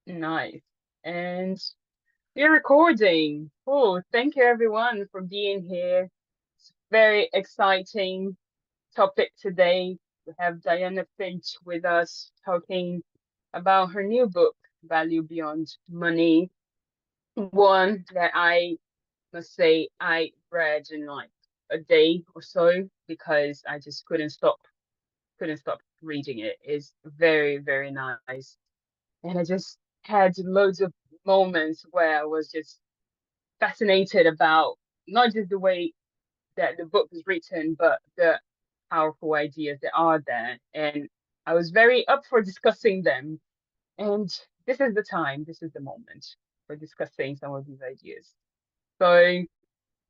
Nice. And we're recording. Oh, thank you everyone for being here. It's very exciting topic today. We have Diana Finch with us talking about her new book, Value Beyond Money. One that I must say I read in like a day or so because I just couldn't stop reading it. It's very, very nice. And I just had loads of moments where I was just fascinated about not just the way that the book was written, but the powerful ideas that are there. And I was very up for discussing them. And this is the time, this is the moment for discussing some of these ideas. So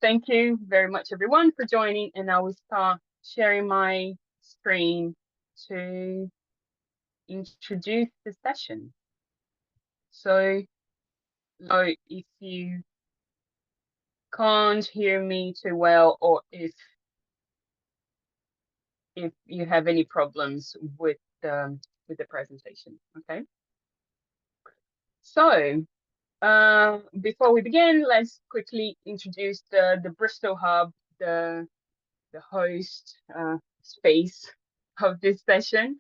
thank you very much, everyone, for joining. And I will start sharing my screen to introduce the session. So, if you can't hear me too well, or if you have any problems with the presentation. Okay. So before we begin, let's quickly introduce the Bristol Hub, the host space of this session.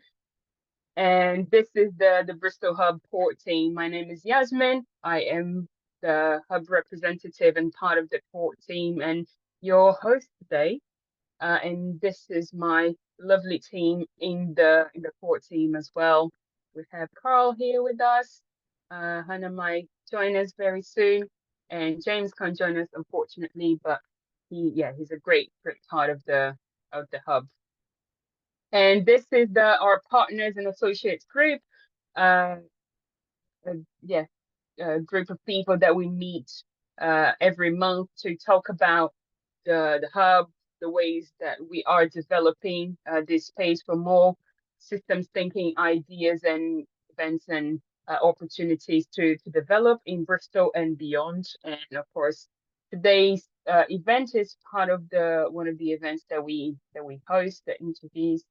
And this is the Bristol Hub port team. My name is Yasmin. I am the hub representative and part of the port team and your host today. And this is my lovely team in the port team as well. We have Carl here with us. Hannah might join us very soon, and James can't join us unfortunately, but he's a great part of the hub. And this is our partners and associates group. Uh, uh yeah, a group of people that we meet every month to talk about the hub, the ways that we are developing this space for more systems thinking ideas and events and opportunities to develop in Bristol and beyond. And of course, today's event is part of the one of the events that we host, the interviews.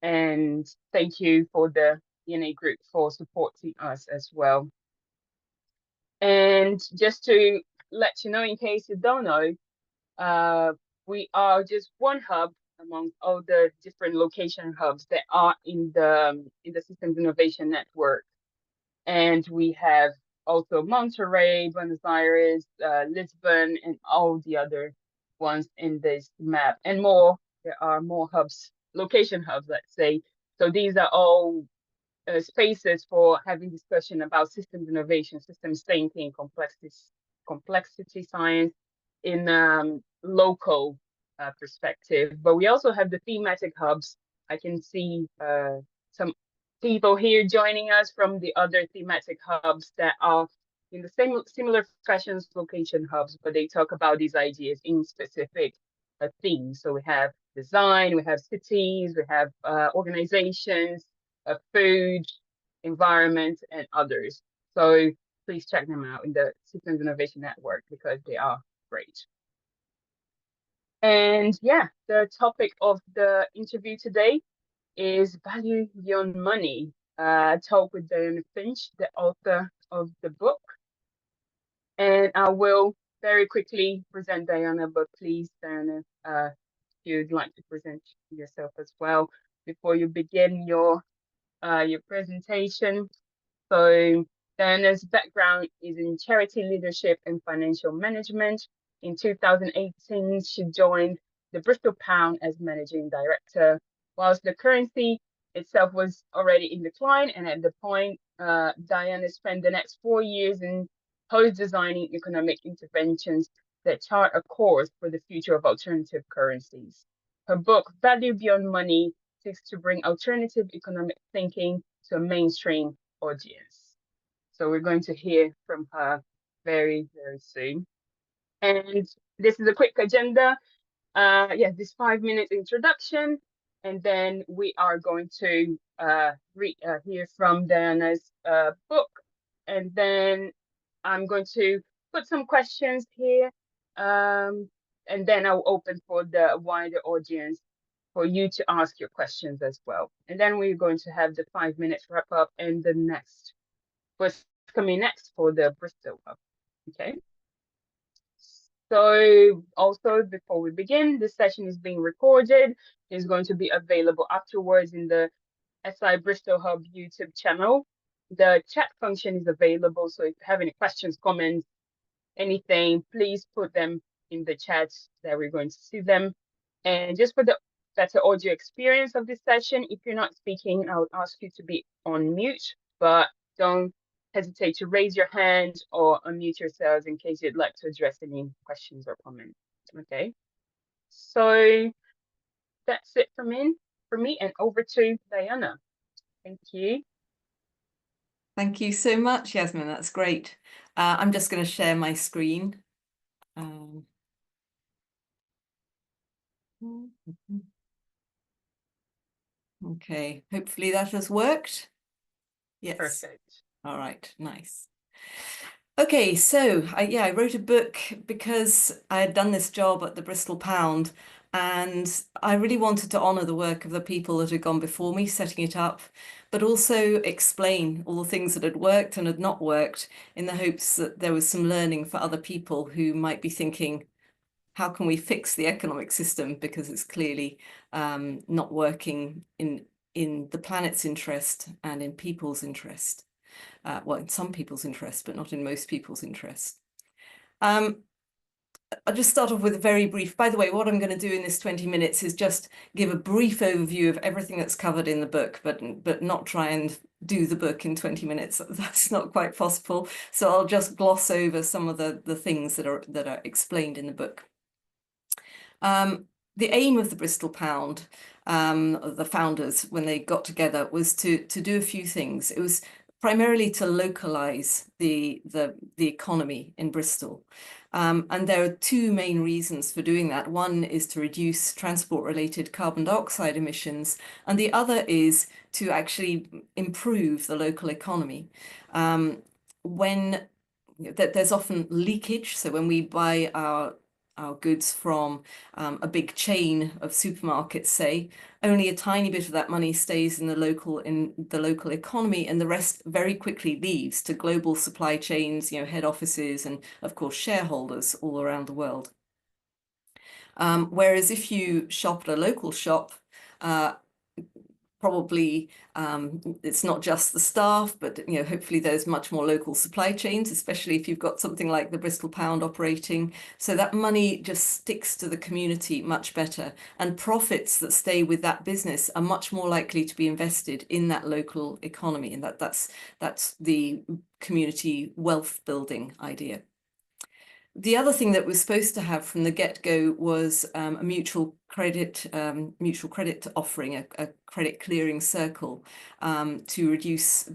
And thank you for the DNA group for supporting us as well. And just to let you know, in case you don't know, uh, we are just one hub among all the different location hubs that are in the Systems Innovation Network. And we have also Monterey, Buenos Aires, Lisbon, and all the other ones in this map, and more. There are more hubs, location hubs, let's say. So these are all spaces for having discussion about systems innovation, systems thinking, complexity science in local perspective. But we also have the thematic hubs. I can see some people here joining us from the other thematic hubs that are in the same similar fashions location hubs, but they talk about these ideas in specific themes. So we have design, we have cities, we have organizations, food, environment, and others. So please check them out in the Systems Innovation Network because they are great. And yeah, the topic of the interview today is Value Beyond Money. Talk with Diana Finch, the author of the book. And I will very quickly present Diana, but please, Diana, if you'd like to present yourself as well before you begin your presentation. So Diana's background is in charity leadership and financial management. In 2018, she joined the Bristol Pound as managing director, whilst the currency itself was already in decline. And at the point, Diana spent the next 4 years in post-designing economic interventions that chart a course for the future of alternative currencies. Her book, Value Beyond Money, seeks to bring alternative economic thinking to a mainstream audience. So we're going to hear from her very, very soon. And this is a quick agenda. This 5 minute introduction, and then we are going to hear from Diana's book, and then I'm going to put some questions here, and then I'll open for the wider audience for you to ask your questions as well. And then we're going to have the 5 minutes wrap up and the next what's coming next for the Bristol Hub. Okay. So also before we begin, this session is being recorded. It's going to be available afterwards in the SI Bristol Hub YouTube channel. The chat function is available. So if you have any questions, comments, anything, please put them in the chat that we're going to see them. And just for the better audio experience of this session, if you're not speaking, I would ask you to be on mute, but don't hesitate to raise your hand or unmute yourselves in case you'd like to address any questions or comments. Okay, so that's it for me, and over to Diana. Thank you. Thank you so much, Yasmin. That's great. I'm just going to share my screen. Okay, hopefully that has worked. Yes. Perfect. All right, nice. Okay, so I wrote a book because I had done this job at the Bristol Pound, and I really wanted to honour the work of the people that had gone before me setting it up, but also explain all the things that had worked and had not worked in the hopes that there was some learning for other people who might be thinking, how can we fix the economic system, because it's clearly not working in the planet's interest and in people's interest. Well, in some people's interest, but not in most people's interest. I'll just start off with a very brief, by the way, what I'm going to do in this 20 minutes is just give a brief overview of everything that's covered in the book, but not try and do the book in 20 minutes. That's not quite possible. So I'll just gloss over some of the things that are explained in the book. The aim of the Bristol Pound, the founders, when they got together, was to do a few things. It was primarily to localize the economy in Bristol. And there are two main reasons for doing that. One is to reduce transport-related carbon dioxide emissions, and the other is to actually improve the local economy. There's often leakage, so when we buy our goods from a big chain of supermarkets, say, only a tiny bit of that money stays in the local economy, and the rest very quickly leaves to global supply chains, head offices, and of course shareholders all around the world. Whereas if you shop at a local shop, probably it's not just the staff, but hopefully there's much more local supply chains, especially if you've got something like the Bristol Pound operating. So that money just sticks to the community much better, and profits that stay with that business are much more likely to be invested in that local economy, and that's the community wealth building idea. The other thing that was supposed to have from the get-go was a mutual credit offering, a credit clearing circle, to reduce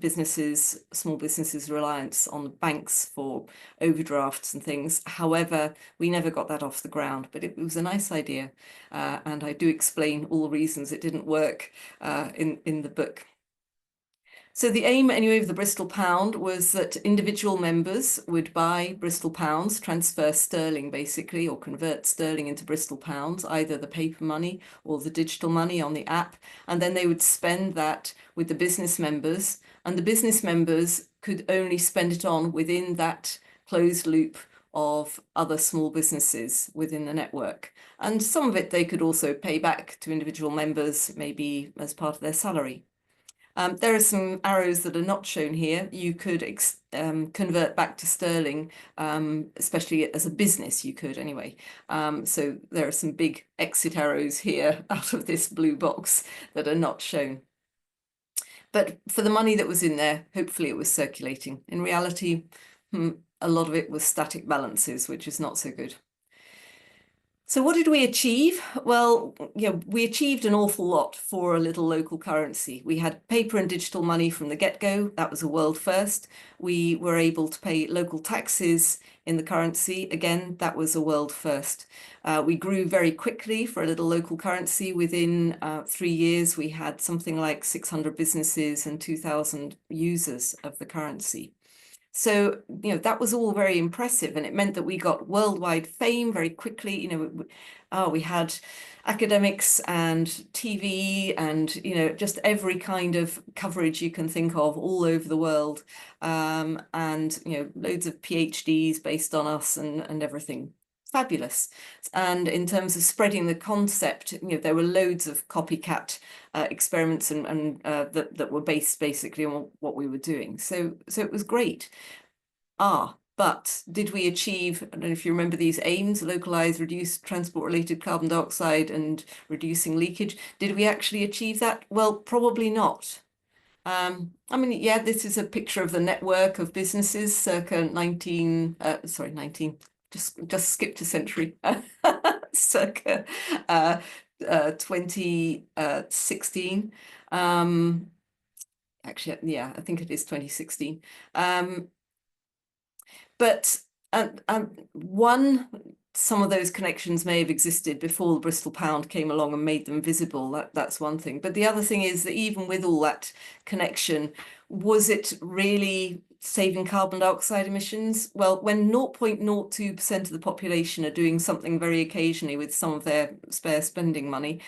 small businesses' reliance on banks for overdrafts and things. However, we never got that off the ground, but it was a nice idea, and I do explain all the reasons it didn't work in the book. So the aim, anyway, of the Bristol Pound was that individual members would buy Bristol Pounds, transfer sterling basically, or convert sterling into Bristol Pounds, either the paper money or the digital money on the app, and then they would spend that with the business members, and the business members could only spend it on within that closed loop of other small businesses within the network. And some of it they could also pay back to individual members, maybe as part of their salary. There are some arrows that are not shown here. You could convert back to sterling, especially as a business, you could anyway. So there are some big exit arrows here out of this blue box that are not shown. But for the money that was in there, hopefully it was circulating. In reality, a lot of it was static balances, which is not so good. So what did we achieve? Well, we achieved an awful lot for a little local currency. We had paper and digital money from the get-go. That was a world first. We were able to pay local taxes in the currency. Again, that was a world first. We grew very quickly for a little local currency. Within 3 years, we had something like 600 businesses and 2,000 users of the currency. So, that was all very impressive, and it meant that we got worldwide fame very quickly. We had academics and TV and, just every kind of coverage you can think of all over the world. And, loads of PhDs based on us and everything. Fabulous. And in terms of spreading the concept, there were loads of copycat experiments and that were based basically on what we were doing. So it was great. But did we achieve, I don't know if you remember these aims, localize, reduce transport-related carbon dioxide and reducing leakage? Did we actually achieve that? Well, probably not. I mean, yeah, this is a picture of the network of businesses circa 19, just skipped a century, circa 2016. Actually, yeah, I think it is 2016. But some of those connections may have existed before the Bristol Pound came along and made them visible. That's one thing. But the other thing is that even with all that connection, was it really saving carbon dioxide emissions? Well, when 0.02% of the population are doing something very occasionally with some of their spare spending money,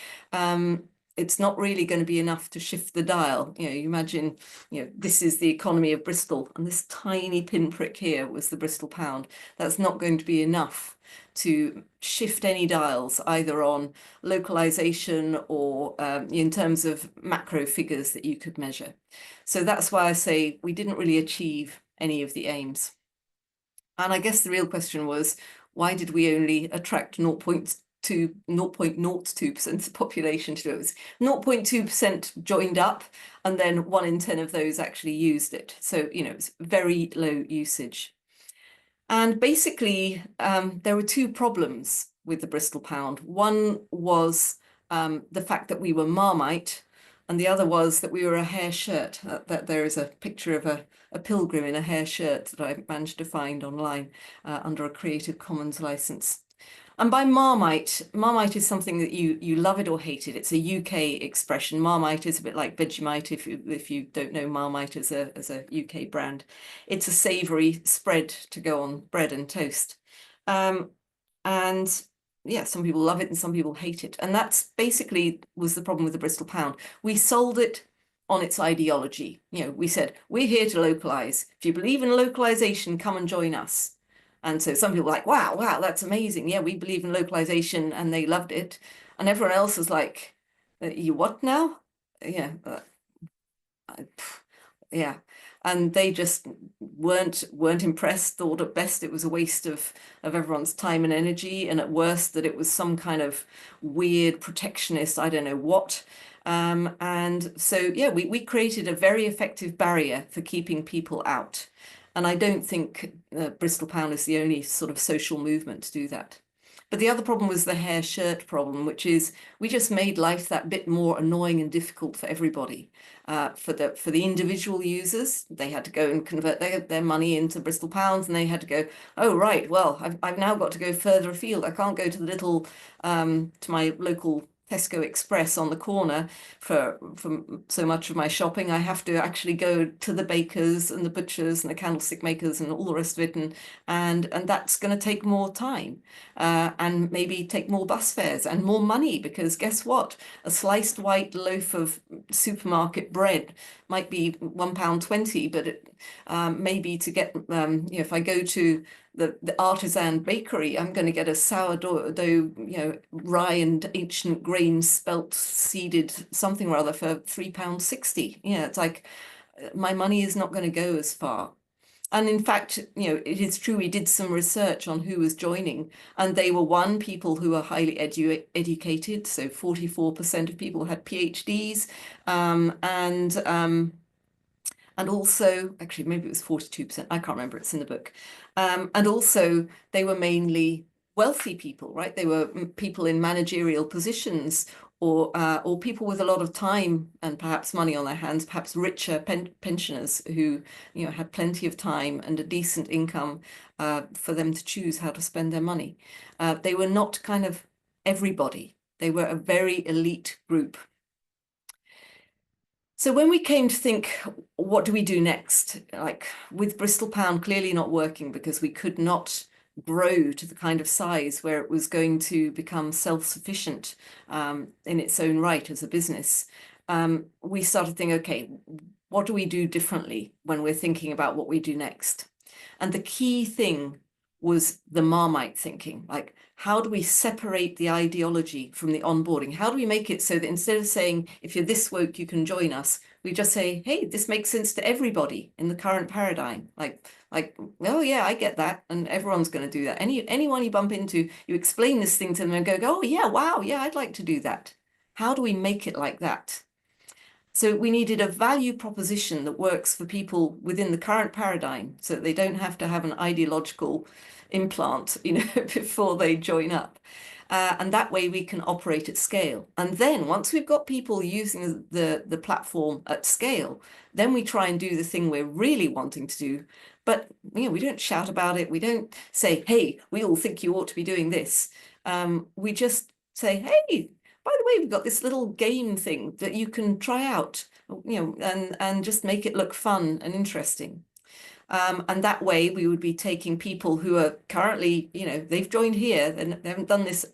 it's not really going to be enough to shift the dial. You imagine, this is the economy of Bristol, and this tiny pinprick here was the Bristol Pound. That's not going to be enough to shift any dials, either on localization or in terms of macro figures that you could measure. So that's why I say we didn't really achieve any of the aims. And I guess the real question was, why did we only attract 0.02% of the population to do it? It was 0.2% joined up, and then 1 in 10 of those actually used it. So, it's very low usage. And basically, there were two problems with the Bristol Pound. One was the fact that we were Marmite, and the other was that we were a hair shirt. That there is a picture of a pilgrim in a hair shirt that I managed to find online under a Creative Commons license. And by Marmite, Marmite is something that you love it or hate it. It's a UK expression. Marmite is a bit like Vegemite if you don't know Marmite as a UK brand. It's a savoury spread to go on bread and toast. And yeah, some people love it and some people hate it. And that's basically was the problem with the Bristol Pound. We sold it on its ideology. We said, we're here to localize. If you believe in localization, come and join us. And so some people were like, wow, that's amazing. Yeah, we believe in localization, and they loved it. And everyone else was like, you what now? Yeah. Yeah. And they just weren't impressed, thought at best it was a waste of everyone's time and energy, and at worst that it was some kind of weird protectionist, I don't know what. And so, yeah, we created a very effective barrier for keeping people out. And I don't think Bristol Pound is the only sort of social movement to do that. But the other problem was the hair shirt problem, which is we just made life that bit more annoying and difficult for everybody. For the individual users, they had to go and convert their money into Bristol Pounds, and they had to go, oh, right, well, I've now got to go further afield. I can't go to the little, to my local Tesco Express on the corner for so much of my shopping. I have to actually go to the bakers and the butchers and the candlestick makers and all the rest of it, and that's going to take more time and maybe take more bus fares and more money, because guess what? A sliced white loaf of supermarket bread might be £1.20, but it maybe to get if I go to the artisan bakery, I'm going to get a sourdough, rye and ancient grain spelt seeded something or other for £3.60. Yeah, it's like my money is not going to go as far. And in fact, it is true, we did some research on who was joining, and they were people who are highly educated. So 44% of people had PhDs, and also, actually, maybe it was 42%. I can't remember. It's in the book. And also, they were mainly wealthy people, right? They were people in managerial positions, or people with a lot of time and perhaps money on their hands, perhaps richer pensioners who had plenty of time and a decent income for them to choose how to spend their money. They were not kind of everybody. They were a very elite group. So when we came to think, what do we do next? Like with Bristol Pound clearly not working because we could not grow to the kind of size where it was going to become self-sufficient in its own right as a business. We started thinking, okay, what do we do differently when we're thinking about what we do next? And the key thing was the Marmite thinking, like how do we separate the ideology from the onboarding? How do we make it so that instead of saying, if you're this woke, you can join us, we just say, hey, this makes sense to everybody in the current paradigm. Like, oh yeah, I get that. And everyone's going to do that. Anyone you bump into, you explain this thing to them and go, oh yeah, wow, yeah, I'd like to do that. How do we make it like that? So we needed a value proposition that works for people within the current paradigm so that they don't have to have an ideological implant, before they join up. And that way we can operate at scale. And then once we've got people using the platform at scale, then we try and do the thing we're really wanting to do. But we don't shout about it. We don't say, hey, we all think you ought to be doing this. We just say, hey, by the way, we've got this little game thing that you can try out, and just make it look fun and interesting. And that way we would be taking people who are currently, they've joined here and they haven't done this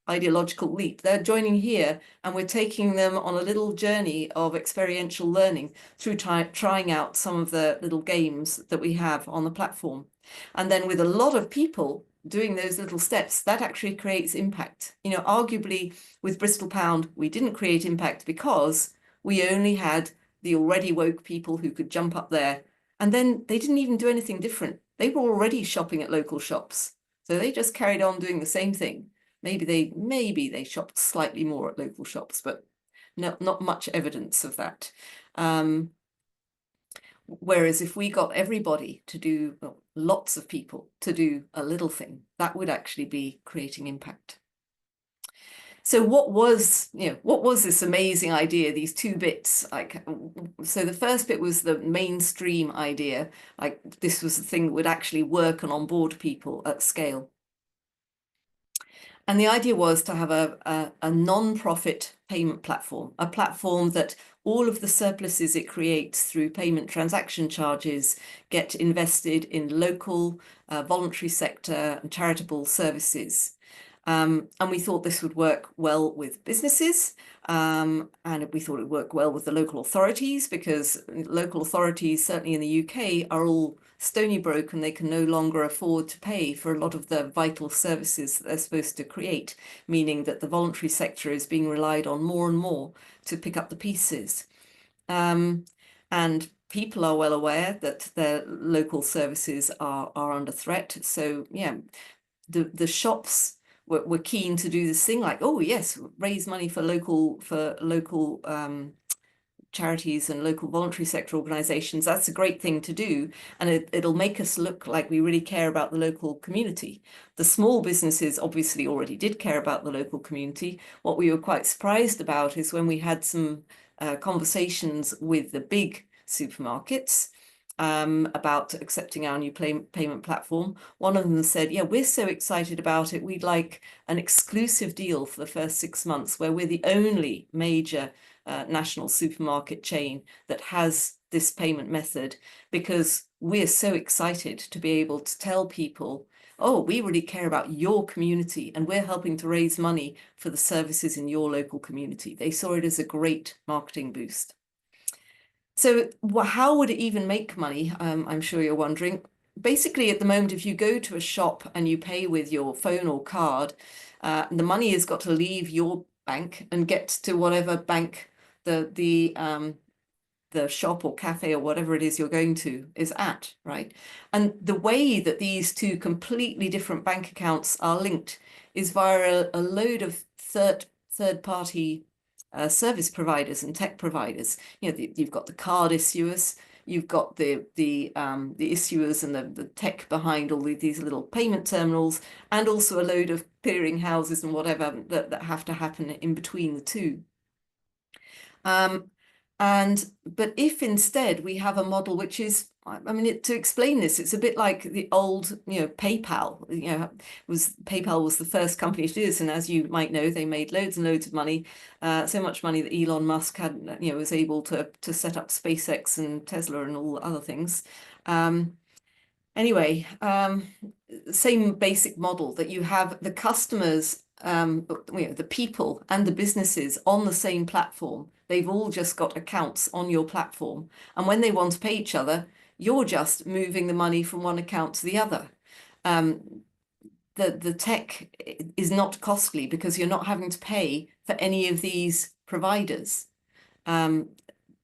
ideological leap. They're joining here and we're taking them on a little journey of experiential learning through trying out some of the little games that we have on the platform. And then with a lot of people doing those little steps, that actually creates impact. Arguably with Bristol Pound, we didn't create impact because we only had the already woke people who could jump up there. And then they didn't even do anything different. They were already shopping at local shops. So they just carried on doing the same thing. Maybe they shopped slightly more at local shops, but not much evidence of that. Whereas if we got everybody to do, well, lots of people to do a little thing, that would actually be creating impact. So what was this amazing idea, these two bits? So the first bit was the mainstream idea, like this was the thing that would actually work and onboard people at scale. And the idea was to have a non-profit payment platform, a platform that all of the surpluses it creates through payment transaction charges get invested in local voluntary sector and charitable services. And we thought this would work well with businesses, and we thought it would work well with the local authorities, because local authorities, certainly in the UK, are all stony broke and they can no longer afford to pay for a lot of the vital services that they're supposed to create, meaning that the voluntary sector is being relied on more and more to pick up the pieces. And people are well aware that their local services are under threat. So yeah, the shops were keen to do this thing, like, oh yes, raise money for local charities and local voluntary sector organizations. That's a great thing to do, and it'll make us look like we really care about the local community. The small businesses obviously already did care about the local community. What we were quite surprised about is when we had some conversations with the big supermarkets about accepting our new payment platform. One of them said, yeah, we're so excited about it. We'd like an exclusive deal for the first 6 months where we're the only major national supermarket chain that has this payment method, because we're so excited to be able to tell people, oh, we really care about your community and we're helping to raise money for the services in your local community. They saw it as a great marketing boost. So how would it even make money? I'm sure you're wondering. Basically, at the moment, if you go to a shop and you pay with your phone or card, the money has got to leave your bank and get to whatever bank the shop or cafe or whatever it is you're going to is at, right? And the way that these two completely different bank accounts are linked is via a load of third-party service providers and tech providers. You've got the card issuers, you've got the issuers and the tech behind all these little payment terminals, and also a load of clearing houses and whatever that have to happen in between the two. But if instead we have a model which is I mean, to explain this, it's a bit like the old, PayPal. PayPal was the first company to do this, and as you might know, they made loads and loads of money, so much money that Elon Musk had, was able to set up SpaceX and Tesla and all other things. Anyway, same basic model that you have the customers, the people and the businesses on the same platform. They've all just got accounts on your platform. And when they want to pay each other, you're just moving the money from one account to the other. The tech is not costly because you're not having to pay for any of these providers.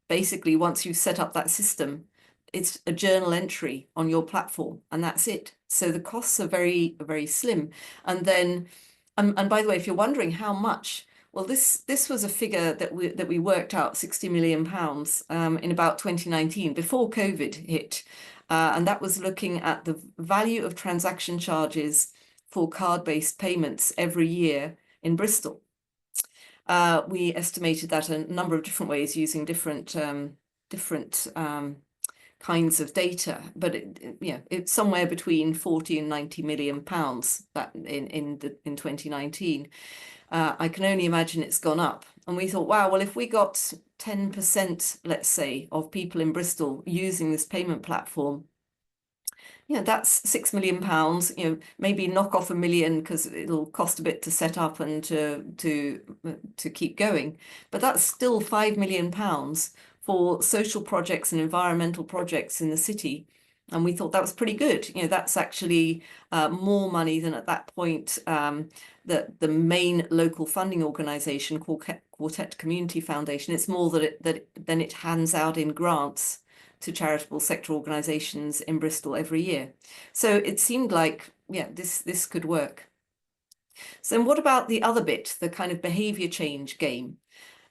Basically, once you've set up that system, it's a journal entry on your platform, and that's it. So the costs are very, very slim. And then, and by the way, if you're wondering how much, well, this was a figure that we worked out, £60 million in about 2019, before COVID hit. And that was looking at the value of transaction charges for card-based payments every year in Bristol. We estimated that a number of different ways using different kinds of data, but it's somewhere between 40 and 90 million pounds that in 2019. I can only imagine it's gone up. And we thought, wow, well, if we got 10%, let's say, of people in Bristol using this payment platform, that's £6 million, maybe knock off £1 million because it'll cost a bit to set up and to keep going. But that's still £5 million for social projects and environmental projects in the city. And we thought that was pretty good. That's actually more money than at that point that the main local funding organisation, Quartet Community Foundation, it's more than it hands out in grants to charitable sector organisations in Bristol every year. So it seemed like, this could work. So what about the other bit, the kind of behaviour change game?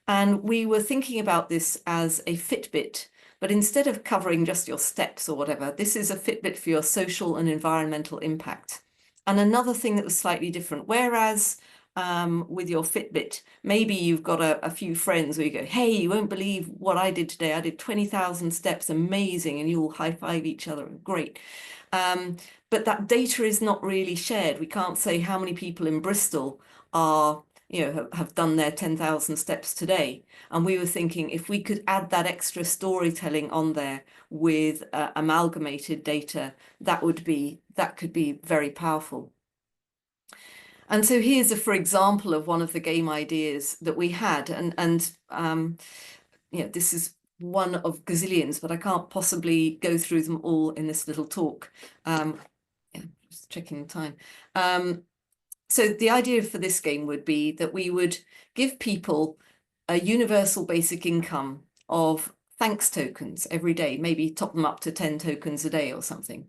And we were thinking about this as a Fitbit, but instead of covering just your steps or whatever, this is a Fitbit for your social and environmental impact. And another thing that was slightly different, whereas with your Fitbit, maybe you've got a few friends where you go, hey, you won't believe what I did today. I did 20,000 steps, amazing, and you all high five each other, great. But that data is not really shared. We can't say how many people in Bristol are have done their 10,000 steps today. And we were thinking if we could add that extra storytelling on there with amalgamated data, that could be very powerful. And so here's for example of one of the game ideas that we had, and this is one of gazillions, but I can't possibly go through them all in this little talk. Just checking the time. So the idea for this game would be that we would give people a universal basic income of thanks tokens every day, maybe top them up to 10 tokens a day or something.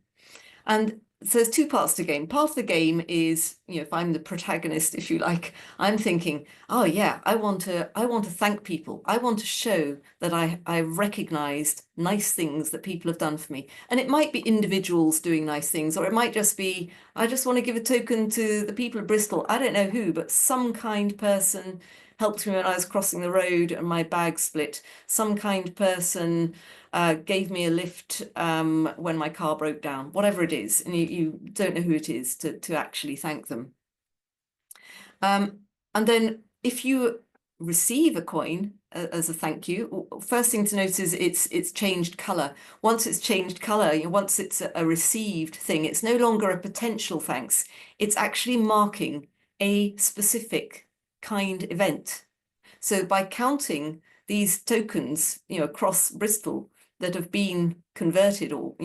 And so there's two parts to the game. Part of the game is, if I'm the protagonist, if you like, I'm thinking, oh yeah, I want to thank people. I want to show that I recognized nice things that people have done for me. And it might be individuals doing nice things, or it might just be, I just want to give a token to the people of Bristol. I don't know who, but some kind person helped me when I was crossing the road and my bag split. Some kind person gave me a lift when my car broke down, whatever it is, and you don't know who it is to actually thank them. And then if you receive a coin as a thank you, first thing to note is it's changed colour. Once it's changed colour, once it's a received thing, it's no longer a potential thanks. It's actually marking a specific kind event. So by counting these tokens, across Bristol that have been converted or,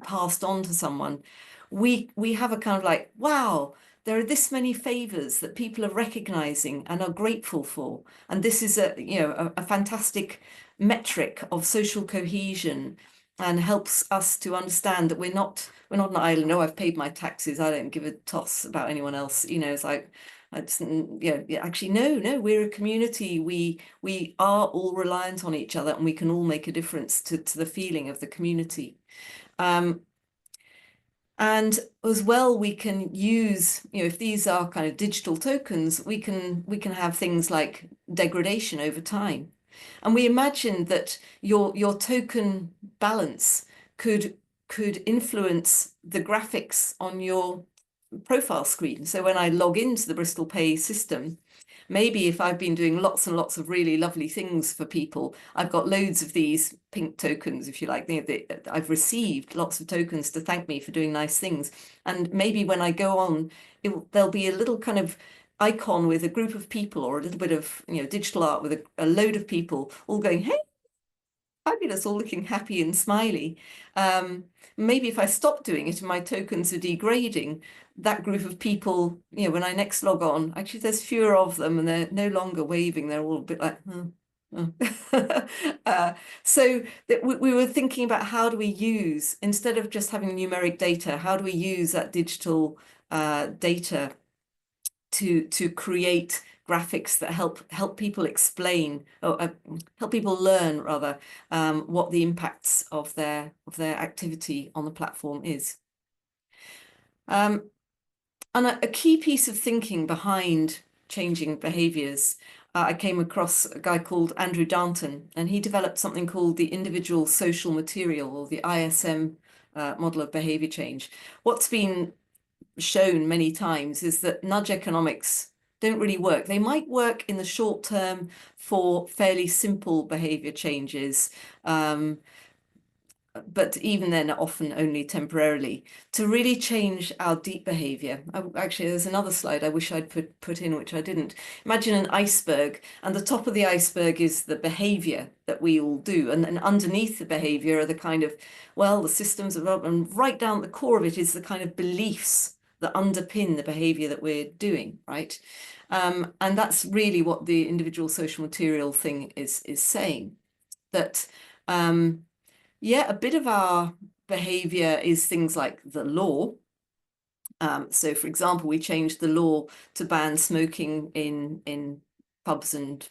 passed on to someone, we have a kind of like, wow, there are this many favors that people are recognizing and are grateful for. And this is a fantastic metric of social cohesion and helps us to understand that we're not an island. Oh, I've paid my taxes. I don't give a toss about anyone else. It's like, actually, no, we're a community. We are all reliant on each other and we can all make a difference to the feeling of the community. And as well, we can use, if these are kind of digital tokens, we can have things like degradation over time. And we imagine that your token balance could influence the graphics on your profile screen. So when I log into the Bristol Pay system, maybe if I've been doing lots and lots of really lovely things for people, I've got loads of these pink tokens, if you like. I've received lots of tokens to thank me for doing nice things. And maybe when I go on, there'll be a little kind of icon with a group of people, or a little bit of digital art with a load of people all going, hey, fabulous, all looking happy and smiley. Maybe if I stop doing it and my tokens are degrading, that group of people, when I next log on, actually there's fewer of them and they're no longer waving. They're all a bit like, so that we were thinking about how do we use, instead of just having numeric data, how do we use that digital data to create graphics that help people explain, or help people learn rather, what the impacts of their activity on the platform is. And a key piece of thinking behind changing behaviours, I came across a guy called Andrew Darnton, and he developed something called the individual social material, or the ISM model of behaviour change. What's been shown many times is that nudge economics don't really work. They might work in the short term for fairly simple behavior changes, but even then often only temporarily. To really change our deep behavior, actually there's another slide I wish I'd put in, which I didn't. Imagine an iceberg, and the top of the iceberg is the behavior that we all do, and underneath the behavior are the kind of, well, the systems of, and right down at the core of it is the kind of beliefs that underpin the behavior that we're doing, right? And that's really what the individual social material thing is saying, that yeah, a bit of our behavior is things like the law. So for example, we changed the law to ban smoking in pubs and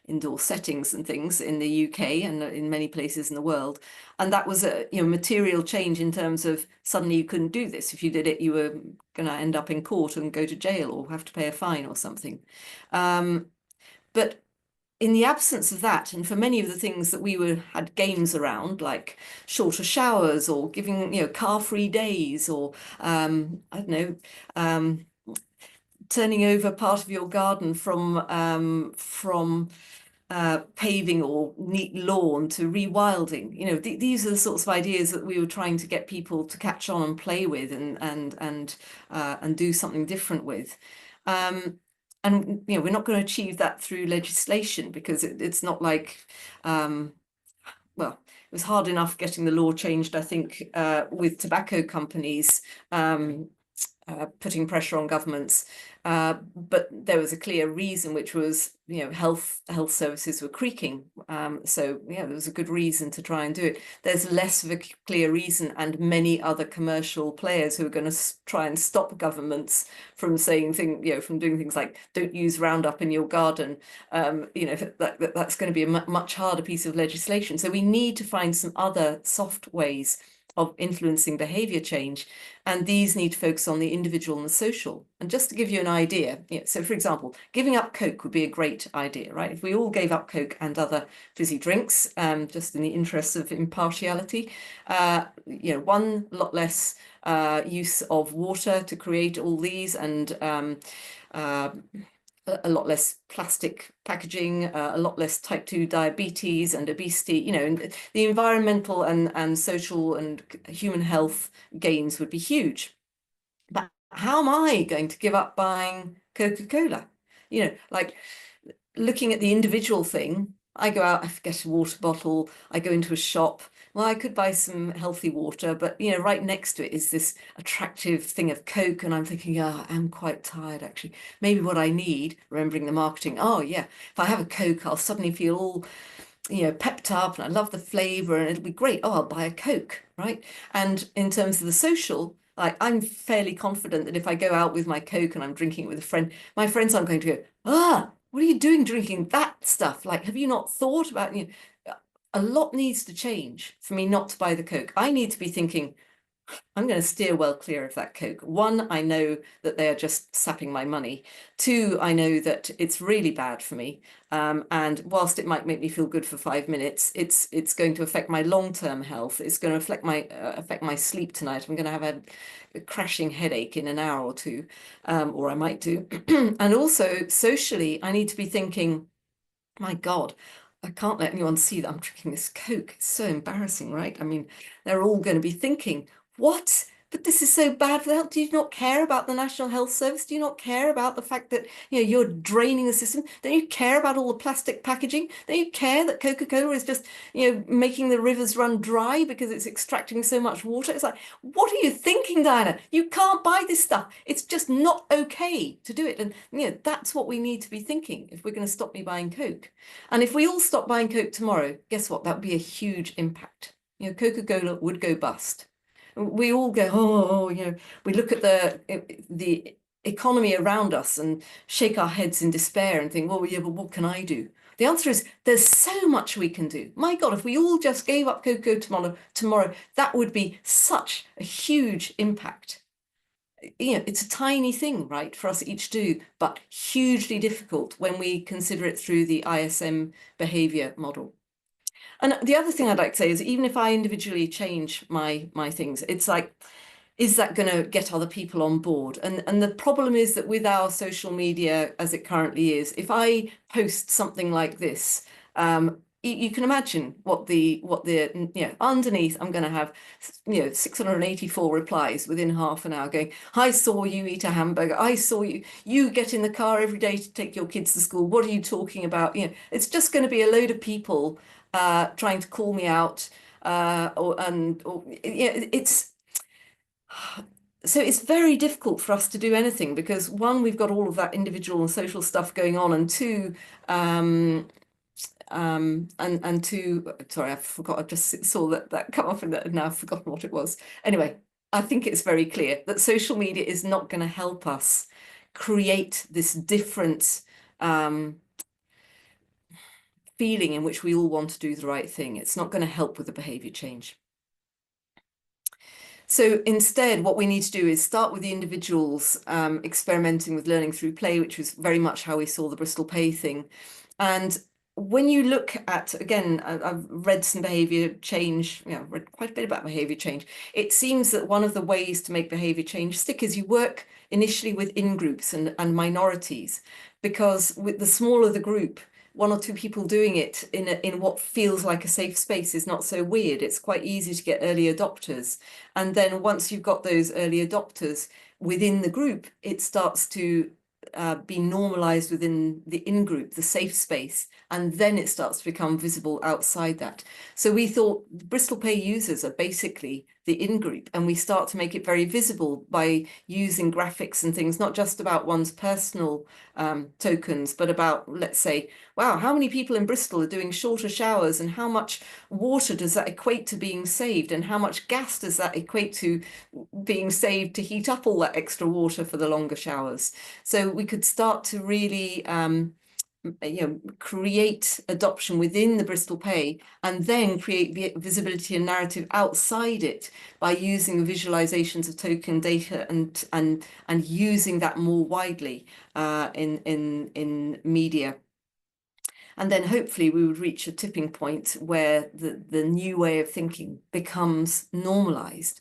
indoor settings and things in the UK and in many places in the world. And that was a material change in terms of suddenly you couldn't do this. If you did it, you were going to end up in court and go to jail or have to pay a fine or something. But in the absence of that, and for many of the things that we had games around, like shorter showers or giving car-free days, or I don't know, turning over part of your garden from paving or neat lawn to rewilding. These are the sorts of ideas that we were trying to get people to catch on and play with and do something different with. And we're not going to achieve that through legislation, because it's not like, well, it was hard enough getting the law changed, I think, with tobacco companies putting pressure on governments. But there was a clear reason, which was, health services were creaking. So yeah, there was a good reason to try and do it. There's less of a clear reason, and many other commercial players who are going to try and stop governments from saying from doing things like don't use Roundup in your garden. That's going to be a much harder piece of legislation. So we need to find some other soft ways of influencing behavior change, and these need to focus on the individual and the social. And just to give you an idea, so for example, giving up Coke would be a great idea, right? If we all gave up Coke and other fizzy drinks, just in the interest of impartiality, one lot less use of water to create all these, and a lot less plastic packaging, a lot less type 2 diabetes and obesity, and the environmental and social and human health gains would be huge. But how am I going to give up buying Coca-Cola? Like looking at the individual thing, I go out, I forget a water bottle, I go into a shop. Well, I could buy some healthy water, but right next to it is this attractive thing of Coke, and I'm thinking, oh, I'm quite tired actually. Maybe what I need, remembering the marketing, oh yeah, if I have a Coke, I'll suddenly feel all pepped up, and I love the flavor, and it'll be great. Oh, I'll buy a Coke, right? And in terms of the social, like I'm fairly confident that if I go out with my Coke and I'm drinking it with a friend, my friends aren't going to go, what are you doing drinking that stuff? Like, have you not thought about, a lot needs to change for me not to buy the Coke. I need to be thinking, I'm going to steer well clear of that Coke. One, I know that they are just sapping my money. Two, I know that it's really bad for me. And whilst it might make me feel good for 5 minutes, it's going to affect my long-term health. It's going to affect my sleep tonight. I'm going to have a crashing headache in an hour or two, or I might do. And also socially, I need to be thinking, my God, I can't let anyone see that I'm drinking this Coke. It's so embarrassing, right? I mean, they're all going to be thinking, what? But this is so bad for health. Do you not care about the National Health Service? Do you not care about the fact that you're draining the system? Don't you care about all the plastic packaging? Don't you care that Coca-Cola is just making the rivers run dry because it's extracting so much water? It's like, what are you thinking, Diana? You can't buy this stuff. It's just not okay to do it. And that's what we need to be thinking if we're going to stop me buying Coke. And if we all stop buying Coke tomorrow, guess what? That would be a huge impact. Coca-Cola would go bust. We all go, we look at the economy around us and shake our heads in despair and think, well, yeah, but what can I do? The answer is there's so much we can do. My God, if we all just gave up cocoa tomorrow, that would be such a huge impact. It's a tiny thing, right, for us each to do, but hugely difficult when we consider it through the ISM behavior model. And the other thing I'd like to say is even if I individually change my things, it's like, is that going to get other people on board? And the problem is that with our social media as it currently is, if I post something like this, you can imagine what the underneath I'm going to have 684 replies within half an hour going, I saw you eat a hamburger, I saw you get in the car every day to take your kids to school, what are you talking about? It's just going to be a load of people trying to call me out, it's so it's very difficult for us to do anything because one, we've got all of that individual and social stuff going on, and two, and two, sorry, I forgot. I just saw that come off, and now I've forgotten what it was. Anyway, I think it's very clear that social media is not going to help us create this different feeling in which we all want to do the right thing. It's not going to help with the behavior change. So instead, what we need to do is start with the individuals experimenting with learning through play, which was very much how we saw the Bristol Pay thing. And when you look at, again, I've read some behavior change, read quite a bit about behavior change. It seems that one of the ways to make behavior change stick is you work initially with in-groups and minorities, because with the smaller the group, one or two people doing it in what feels like a safe space is not so weird. It's quite easy to get early adopters. And then once you've got those early adopters within the group, it starts to be normalized within the in-group, the safe space, and then it starts to become visible outside that. So we thought Bristol Pay users are basically the in-group, and we start to make it very visible by using graphics and things, not just about one's personal tokens, but about, let's say, wow, how many people in Bristol are doing shorter showers, and how much water does that equate to being saved, and how much gas does that equate to being saved to heat up all that extra water for the longer showers. So we could start to really create adoption within the Bristol Pay, and then create visibility and narrative outside it by using visualizations of token data and using that more widely in media. And then hopefully we would reach a tipping point where the new way of thinking becomes normalized.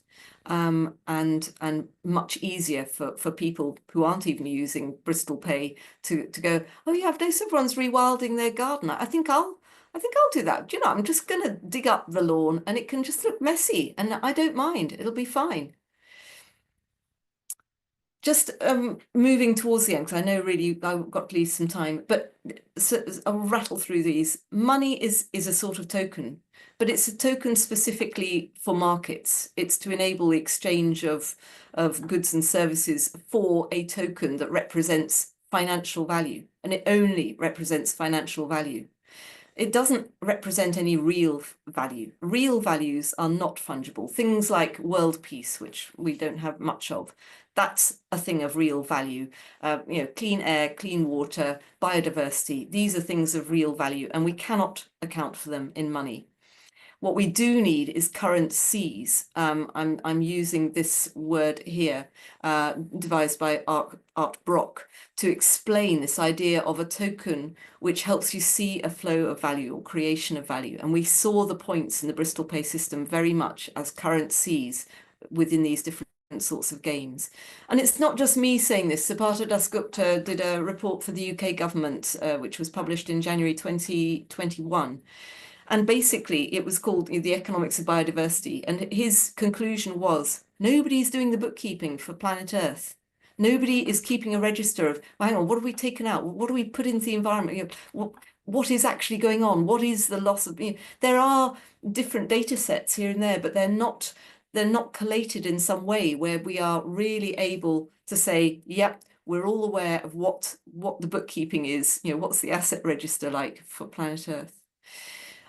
And much easier for people who aren't even using Bristol Pay to go, oh yeah, I've noticed everyone's rewilding their garden. I think I'll do that. Do you know, I'm just going to dig up the lawn, and it can just look messy, and I don't mind. It'll be fine. Just moving towards the end, because I know really I've got to leave some time, but so I'll rattle through these. Money is a sort of token, but it's a token specifically for markets. It's to enable the exchange of goods and services for a token that represents financial value, and it only represents financial value. It doesn't represent any real value. Real values are not fungible. Things like world peace, which we don't have much of, that's a thing of real value. Clean air, clean water, biodiversity, these are things of real value, and we cannot account for them in money. What we do need is currencies. I'm using this word here, devised by Art Brock, to explain this idea of a token which helps you see a flow of value or creation of value. And we saw the points in the Bristol Pay system very much as currencies within these different sorts of games. And it's not just me saying this. Sapata Dasgupta did a report for the UK government, which was published in January 2021. And basically, it was called The Economics of Biodiversity. And his conclusion was, nobody's doing the bookkeeping for planet Earth. Nobody is keeping a register of, hang on, what have we taken out? What do we put into the environment? What is actually going on? What is the loss of? There are different data sets here and there, but they're not collated in some way where we are really able to say, yep, we're all aware of what the bookkeeping is. What's the asset register like for planet Earth?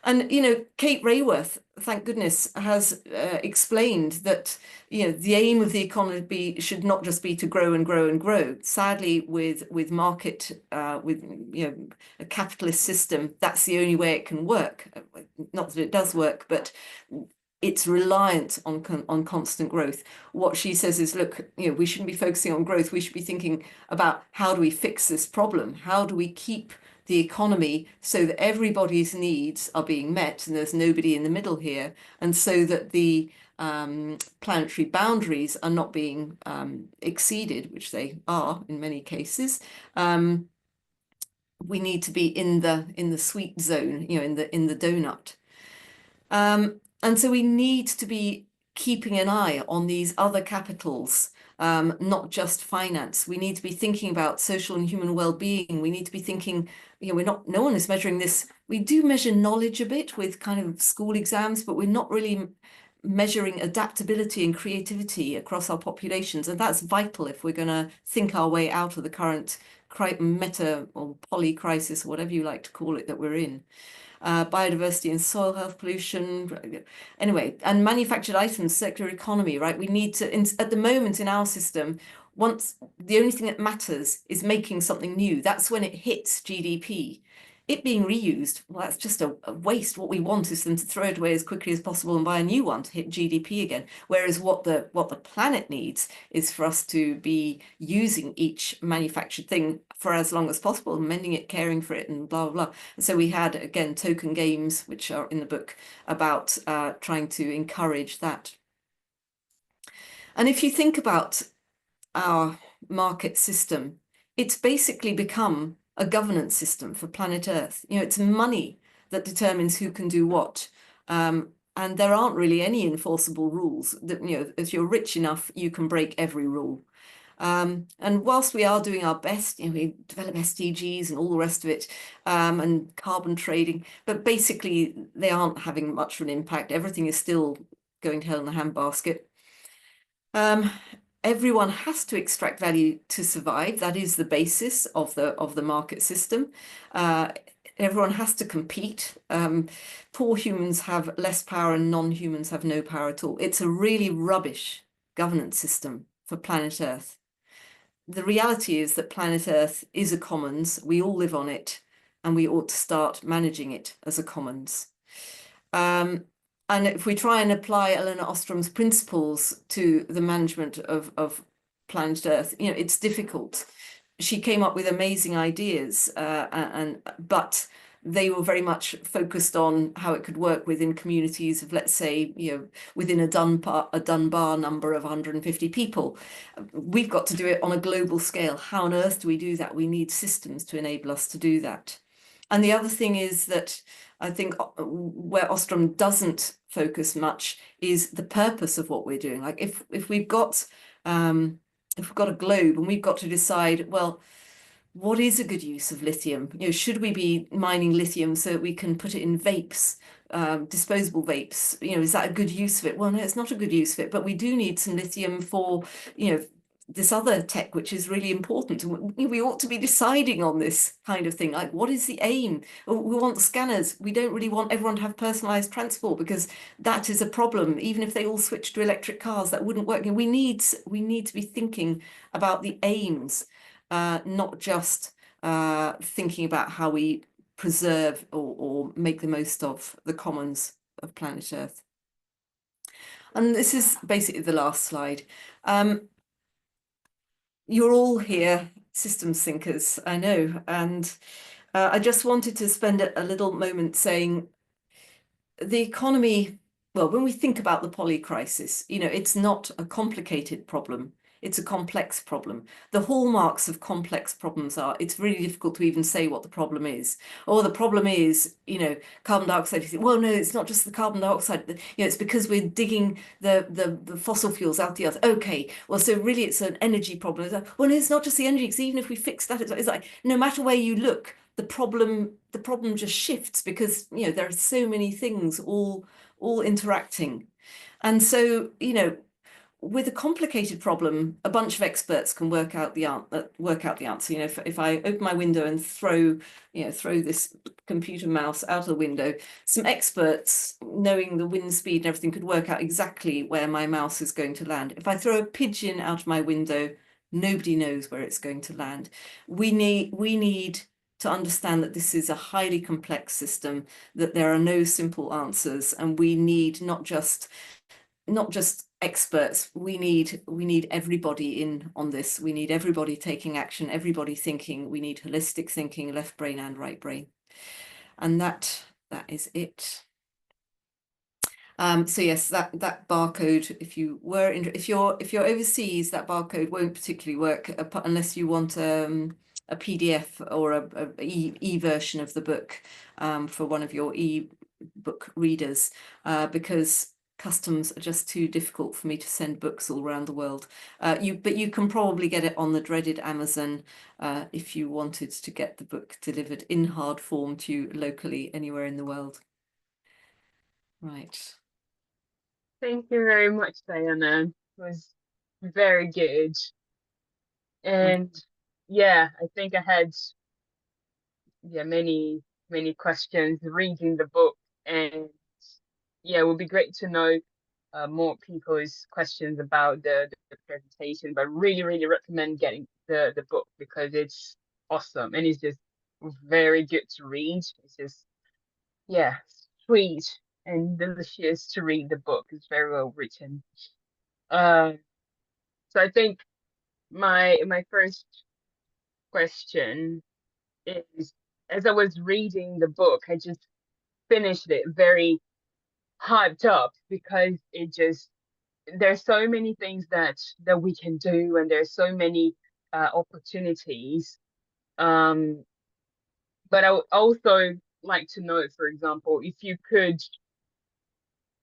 And, Kate Raworth, thank goodness, has explained that, the aim of the economy should not just be to grow and grow and grow. Sadly, with market, with, a capitalist system, that's the only way it can work. Not that it does work, but it's reliant on constant growth. What she says is, look, we shouldn't be focusing on growth. We should be thinking about how do we fix this problem? How do we keep the economy so that everybody's needs are being met and there's nobody in the middle here, and so that the planetary boundaries are not being exceeded, which they are in many cases. We need to be in the sweet zone, in the donut. And so we need to be keeping an eye on these other capitals, not just finance. We need to be thinking about social and human well-being. We need to be thinking, no one is measuring this. We do measure knowledge a bit with kind of school exams, but we're not really measuring adaptability and creativity across our populations. And that's vital if we're going to think our way out of the current meta or poly crisis, or whatever you like to call it, that we're in. Biodiversity and soil health, pollution, anyway, and manufactured items, circular economy, right? We need to, at the moment in our system, the only thing that matters is making something new. That's when it hits GDP. It being reused, well, that's just a waste. What we want is them to throw it away as quickly as possible and buy a new one to hit GDP again. Whereas what the planet needs is for us to be using each manufactured thing for as long as possible, mending it, caring for it, and blah, blah, blah. And so we had, again, token games, which are in the book, about trying to encourage that. And if you think about our market system, it's basically become a governance system for planet Earth. It's money that determines who can do what. And there aren't really any enforceable rules that, if you're rich enough, you can break every rule. And whilst we are doing our best, we develop SDGs and all the rest of it, and carbon trading, but basically they aren't having much of an impact. Everything is still going to hell in a handbasket. Everyone has to extract value to survive. That is the basis of the market system. Everyone has to compete. Poor humans have less power and non-humans have no power at all. It's a really rubbish governance system for planet Earth. The reality is that planet Earth is a commons. We all live on it, and we ought to start managing it as a commons. And if we try and apply Eleanor Ostrom's principles to the management of planet Earth, it's difficult. She came up with amazing ideas, but they were very much focused on how it could work within communities of, let's say, within a Dunbar number of 150 people. We've got to do it on a global scale. How on earth do we do that? We need systems to enable us to do that. And the other thing is that I think where Ostrom doesn't focus much is the purpose of what we're doing. Like if we've got a globe and we've got to decide, well, what is a good use of lithium? Should we be mining lithium so that we can put it in vapes, disposable vapes? Is that a good use of it? Well, no, it's not a good use of it, but we do need some lithium for, this other tech, which is really important. We ought to be deciding on this kind of thing. Like, what is the aim? We want scanners. We don't really want everyone to have personalized transport, because that is a problem. Even if they all switch to electric cars, that wouldn't work. We need to be thinking about the aims, not just thinking about how we preserve or make the most of the commons planet Earth. And this is basically the last slide. You're all here systems thinkers, I know, and I just wanted to spend a little moment saying the economy, well, when we think about the poly crisis, it's not a complicated problem. It's a complex problem. The hallmarks of complex problems are it's really difficult to even say what the problem is. Or the problem is, carbon dioxide. You think, well, no, it's not just the carbon dioxide. It's because we're digging the fossil fuels out the earth. Okay, well, so really it's an energy problem. It's like, well, no, it's not just the energy, because even if we fix that, it's like no matter where you look, the problem just shifts because there are so many things all interacting. And so with a complicated problem, a bunch of experts can work out the answer. If I open my window and throw this computer mouse out of the window, some experts, knowing the wind speed and everything, could work out exactly where my mouse is going to land. If I throw a pigeon out of my window, nobody knows where it's going to land. We need to understand that this is a highly complex system, that there are no simple answers, and we need not just experts, we need everybody in on this. We need everybody taking action, everybody thinking. We need holistic thinking, left brain and right brain. And that is it. So yes, that barcode, if you're overseas, that barcode won't particularly work unless you want a PDF or a e version of the book for one of your e-book readers, because customs are just too difficult for me to send books all around the world. But you can probably get it on the dreaded Amazon if you wanted to get the book delivered in hard form to you locally anywhere in the world. Right. Thank you very much, Diana. It was very good. And yeah, I think I had many, many questions reading the book. And yeah, it would be great to know more people's questions about the presentation, but really, really recommend getting the book because it's awesome and it's just very good to read. It's just, yeah, sweet and delicious to read the book. It's very well written. Uh, so I think my first question is, as I was reading the book, I just finished it very hyped up because it just there's so many things that we can do and there's so many opportunities. But I would also like to know, for example, if you could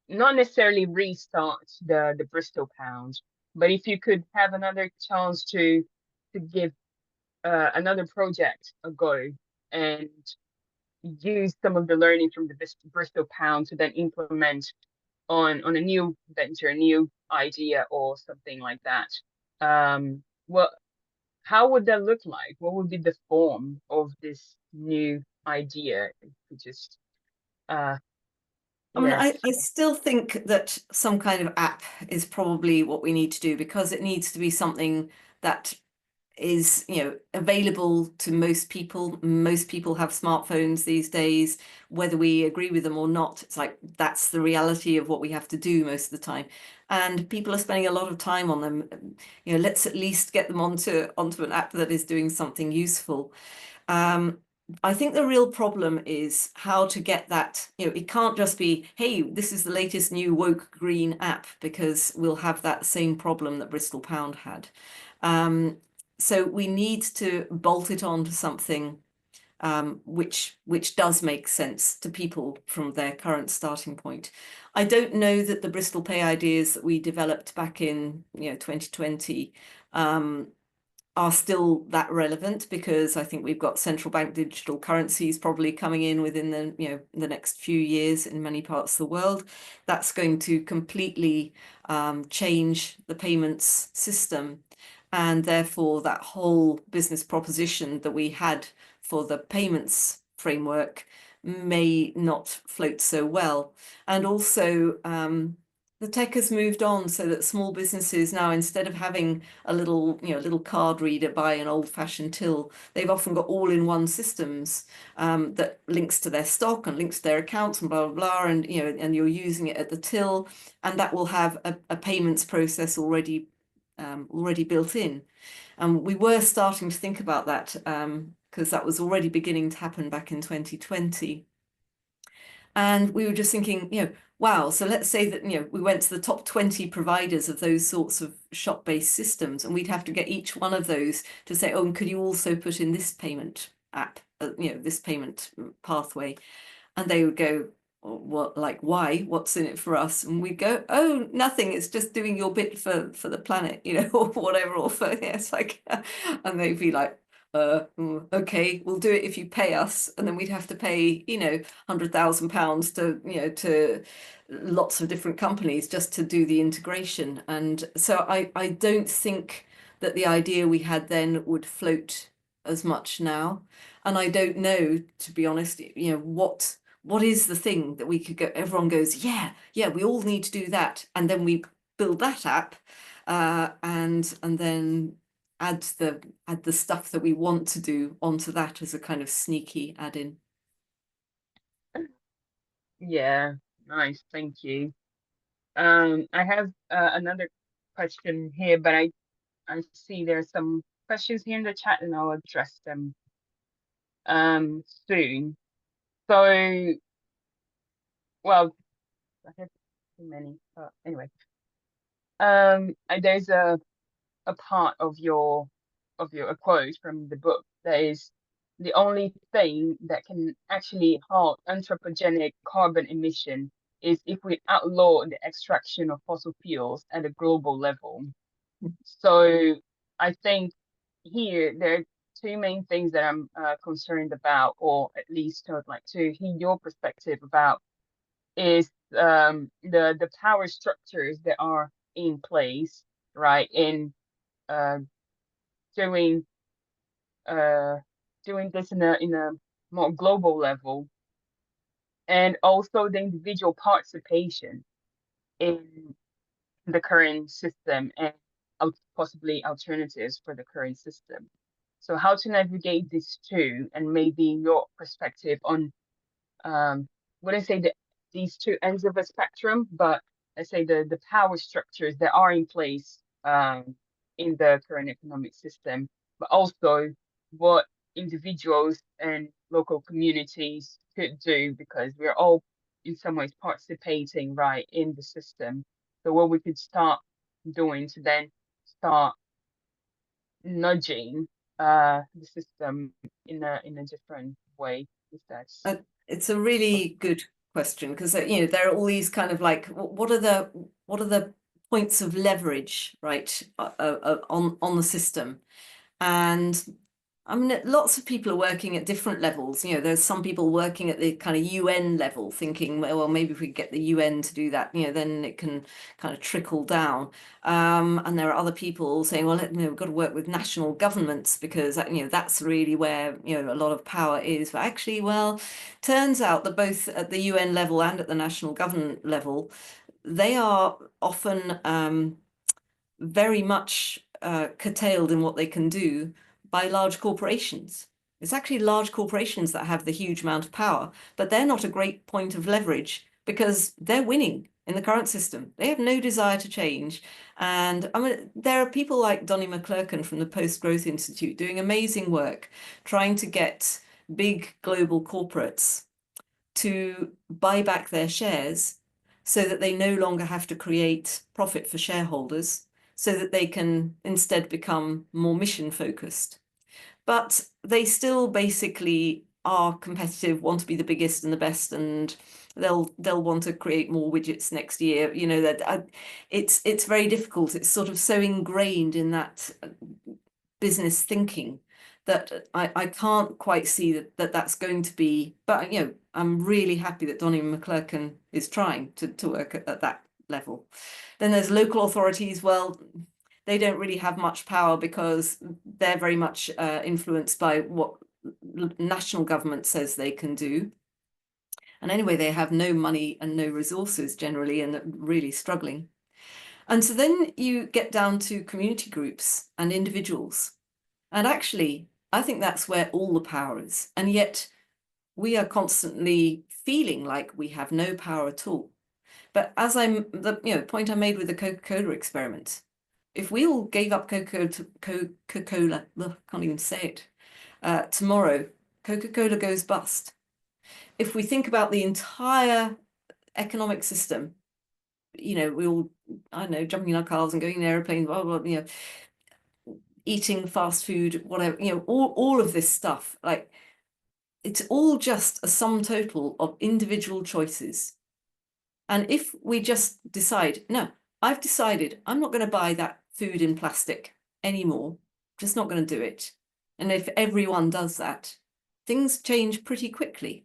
not necessarily restart the Bristol Pound, but if you could have another chance to give another project a go and use some of the learning from the Bristol Pound to then implement on a new venture, a new idea or something like that. What how would that look like? What would be the form of this new idea? If you just I mean, yes. I still think that some kind of app is probably what we need to do, because it needs to be something that is available to most people. Most people have smartphones these days, whether we agree with them or not. It's like that's the reality of what we have to do most of the time, and people are spending a lot of time on them. Let's at least get them onto an app that is doing something useful. I think the real problem is how to get that. It can't just be, hey, this is the latest new woke green app, because we'll have that same problem that Bristol Pound had. So we need to bolt it on to something which does make sense to people from their current starting point. I don't know that the Bristol Pay ideas that we developed back in 2020 are still that relevant, because I think we've got central bank digital currencies probably coming in within the next few years in many parts of the world. That's going to completely change the payments system, and therefore that whole business proposition that we had for the payments framework may not float so well. And also The tech has moved on so that small businesses now, instead of having a little card reader by an old-fashioned till, they've often got all-in-one systems that links to their stock and links to their accounts and blah blah blah, and and you're using it at the till, and that will have a payments process already built in. And we were starting to think about that because that was already beginning to happen back in 2020. And we were just thinking, wow, so let's say that, we went to the top 20 providers of those sorts of shop-based systems, and we'd have to get each one of those to say, oh, and could you also put in this payment app, this payment pathway? And they would go, what, like, why? What's in it for us? And we'd go, oh, nothing. It's just doing your bit for the planet, or whatever. Or for, it's like, and they'd be like, okay, we'll do it if you pay us. And then we'd have to pay, £100,000 to lots of different companies just to do the integration. And so I don't think that the idea we had then would float as much now. And I don't know, to be honest, what is the thing that we could go, everyone goes, yeah, we all need to do that. And then we build that app and then add the stuff that we want to do onto that as a kind of sneaky add-in. Yeah, nice, thank you. I have another question here, but I see there's some questions here in the chat, and I'll address them soon. So, well, I have too many, but anyway. There's a part of your a quote from the book that is the only thing that can actually halt anthropogenic carbon emission is if we outlaw the extraction of fossil fuels at a global level. So I think here there are two main things that I'm concerned about, or at least I would like to hear your perspective about, is the power structures that are in place, right, in uh, doing doing this in a more global level, and also the individual participation in the current system and possibly alternatives for the current system. So how to navigate these two, and maybe your perspective on wouldn't say that these two ends of a spectrum, but let's say the power structures that are in place in the current economic system, but also what individuals and local communities could do, because we're all in some ways participating right in the system. So what we could start doing to then start nudging the system in a different way, if that's It's a really good question because there are all these kind of like what are the points of leverage, right, on the system. And I mean, lots of people are working at different levels. There's some people working at the kind of UN level thinking, well, maybe if we get the UN to do that, then it can kind of trickle down. And there are other people saying, well, we've got to work with national governments because that's really where a lot of power is. But actually, well, turns out that both at the UN level and at the national government level, they are often very much curtailed in what they can do by large corporations. It's actually large corporations that have the huge amount of power, but they're not a great point of leverage because they're winning in the current system. They have no desire to change. And I mean, there are people like Donnie McClurkin from the Post-Growth Institute doing amazing work, trying to get big global corporates to buy back their shares so that they no longer have to create profit for shareholders, so that they can instead become more mission focused. But they still basically are competitive, want to be the biggest and the best, and they'll want to create more widgets next year. That it's very difficult. It's sort of so ingrained in that business thinking that I can't quite see that that's going to be. But I'm really happy that Donnie McClurkin is trying to work at that level. Then there's local authorities. Well, they don't really have much power because they're very much influenced by what national government says they can do. And anyway, they have no money and no resources generally, and are really struggling. And so then you get down to community groups and individuals. And actually, I think that's where all the power is. And yet we are constantly feeling like we have no power at all. But as the point I made with the Coca-Cola experiment, if we all gave up Coca-Cola, can't even say it, tomorrow, Coca-Cola goes bust. If we think about the entire economic system, we all, I don't know, jumping in our cars and going in airplanes, blah, blah, eating fast food, whatever, all of this stuff, like it's all just a sum total of individual choices. And if we just decide, no, I've decided I'm not going to buy that food in plastic anymore, just not going to do it. And if everyone does that, things change pretty quickly.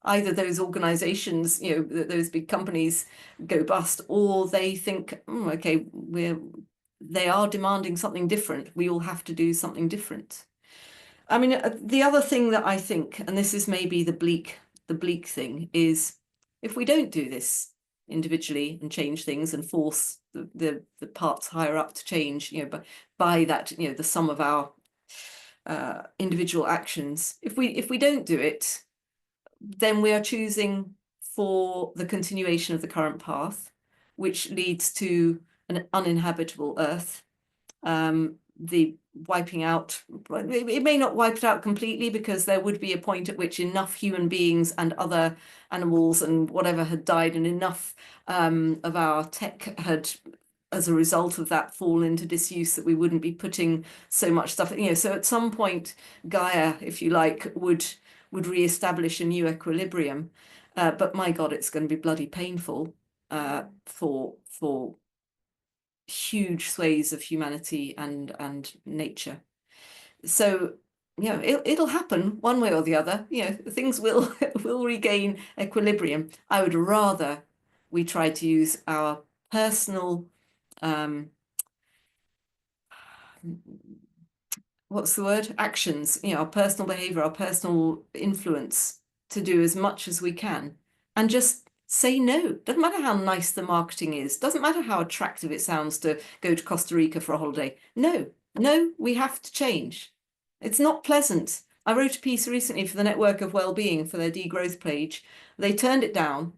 Either those organizations, those big companies go bust, or they think, okay, they are demanding something different. We all have to do something different. I mean, the other thing that I think, and this is maybe the bleak thing, is if we don't do this individually and change things and force the parts higher up to change, but by that, the sum of our individual actions, if we don't do it, then we are choosing for the continuation of the current path, which leads to an uninhabitable Earth. The wiping out, it may not wipe it out completely, because there would be a point at which enough human beings and other animals and whatever had died, and enough of our tech had, as a result of that, fall into disuse, that we wouldn't be putting so much stuff, so at some point Gaia, if you like, would re-establish a new equilibrium, but my God, it's going to be bloody painful for huge swathes of humanity and nature. So it'll happen one way or the other. Things will will regain equilibrium. I would rather we try to use our personal what's the word? Actions, our personal behavior, our personal influence, to do as much as we can, and just say no. Doesn't matter how nice the marketing is, doesn't matter how attractive it sounds to go to Costa Rica for a holiday. No, we have to change. It's not pleasant. I wrote a piece recently for the Network of Wellbeing for their degrowth page. They turned it down.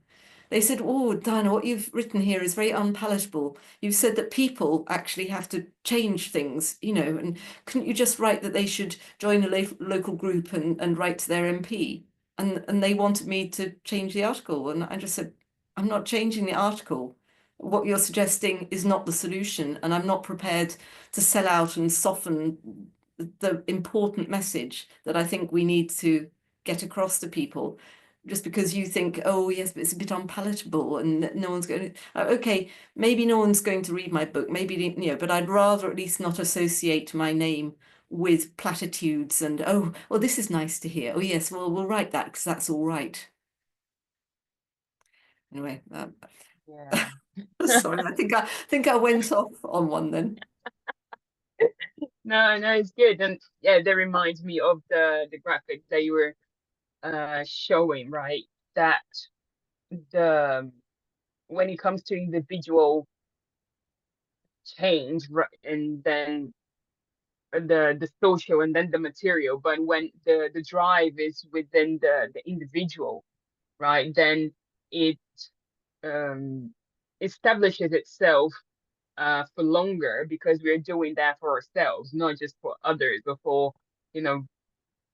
They said, "Oh, Diana, what you've written here is very unpalatable. You've said that people actually have to change things, and couldn't you just write that they should join a local group and write to their MP?" And they wanted me to change the article. And I just said, I'm not changing the article. What you're suggesting is not the solution. And I'm not prepared to sell out and soften the important message that I think we need to get across to people, just because you think, oh yes, but it's a bit unpalatable and no one's going to, okay, maybe no one's going to read my book, maybe, but I'd rather at least not associate my name with platitudes and, oh, well, this is nice to hear. Oh yes, well, we'll write that because that's all right. Anyway, Yeah. sorry, I think I went off on one then. No, it's good. And yeah, that reminds me of the graphic that you were showing, right? That the when it comes to individual change, right, and then the social and then the material, but when the drive is within the individual, right, then it um establishes itself for longer, because we're doing that for ourselves, not just for others, but for you know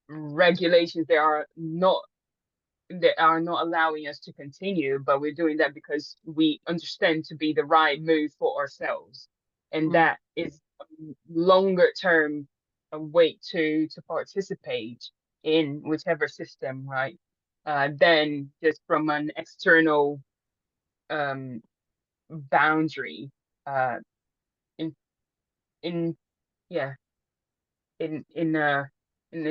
regulations that are not allowing us to continue, but we're doing that because we understand to be the right move for ourselves, and that is a longer term way to participate in whichever system, right? Than just from an external um, boundary, uh, in in yeah in a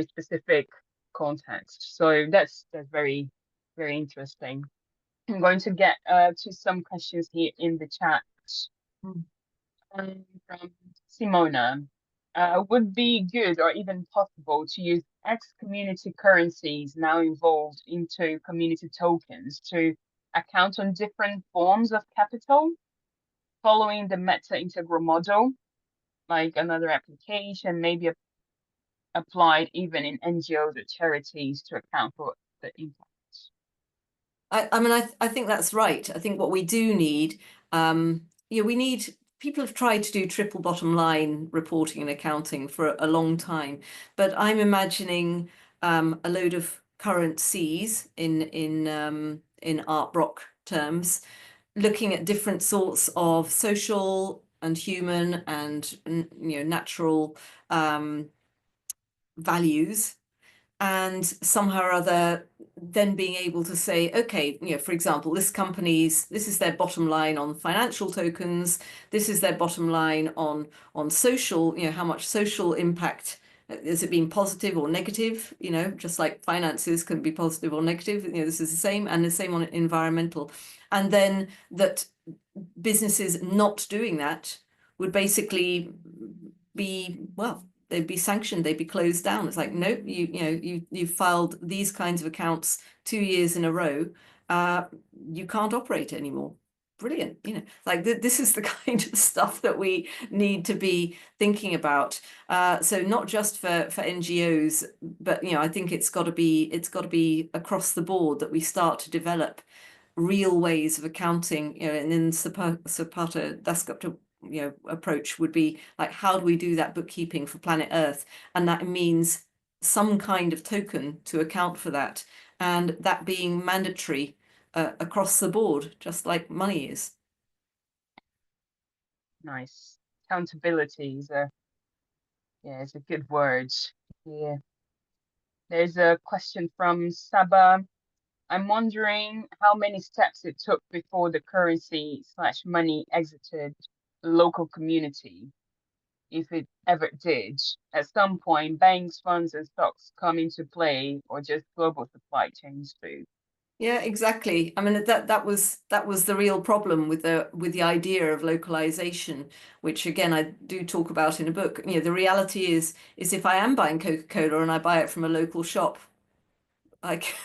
specific context. So that's very very interesting. I'm going to get to some questions here in the chat. From Simona. Would be good or even possible to use ex-community currencies now evolved into community tokens to account on different forms of capital, following the meta-integral model, like another application, maybe applied even in NGOs or charities to account for the impact. I mean, I think that's right. I think what we do need, we need, people have tried to do triple bottom line reporting and accounting for a long time, but I'm imagining a load of currencies in art rock terms, looking at different sorts of social and human and natural values, and somehow or other then being able to say, okay, for example, this is their bottom line on financial tokens, this is their bottom line on social, how much social impact, has it been positive or negative, just like finances can be positive or negative, this is the same, and the same on environmental. And then that businesses not doing that would basically be, well, they'd be sanctioned, they'd be closed down. It's like, nope, you filed these kinds of accounts 2 years in a row, you can't operate anymore. Brilliant, like this is the kind of stuff that we need to be thinking about. So not just for NGOs, but I think it's got to be across the board that we start to develop real ways of accounting, and then Zapata Dasgupta approach would be like, how do we do that bookkeeping for planet Earth? And that means some kind of token to account for that, and that being mandatory across the board, just like money is. Nice. Accountability is it's a good word. Yeah. There's a question from Saba. I'm wondering how many steps it took before the currency/money exited the local community, if it ever did. At some point, banks, funds, and stocks come into play, or just global supply chains do. Yeah, exactly. I mean, that was the real problem with the idea of localization, which again I do talk about in a book. The reality is if I am buying Coca-Cola and I buy it from a local shop, like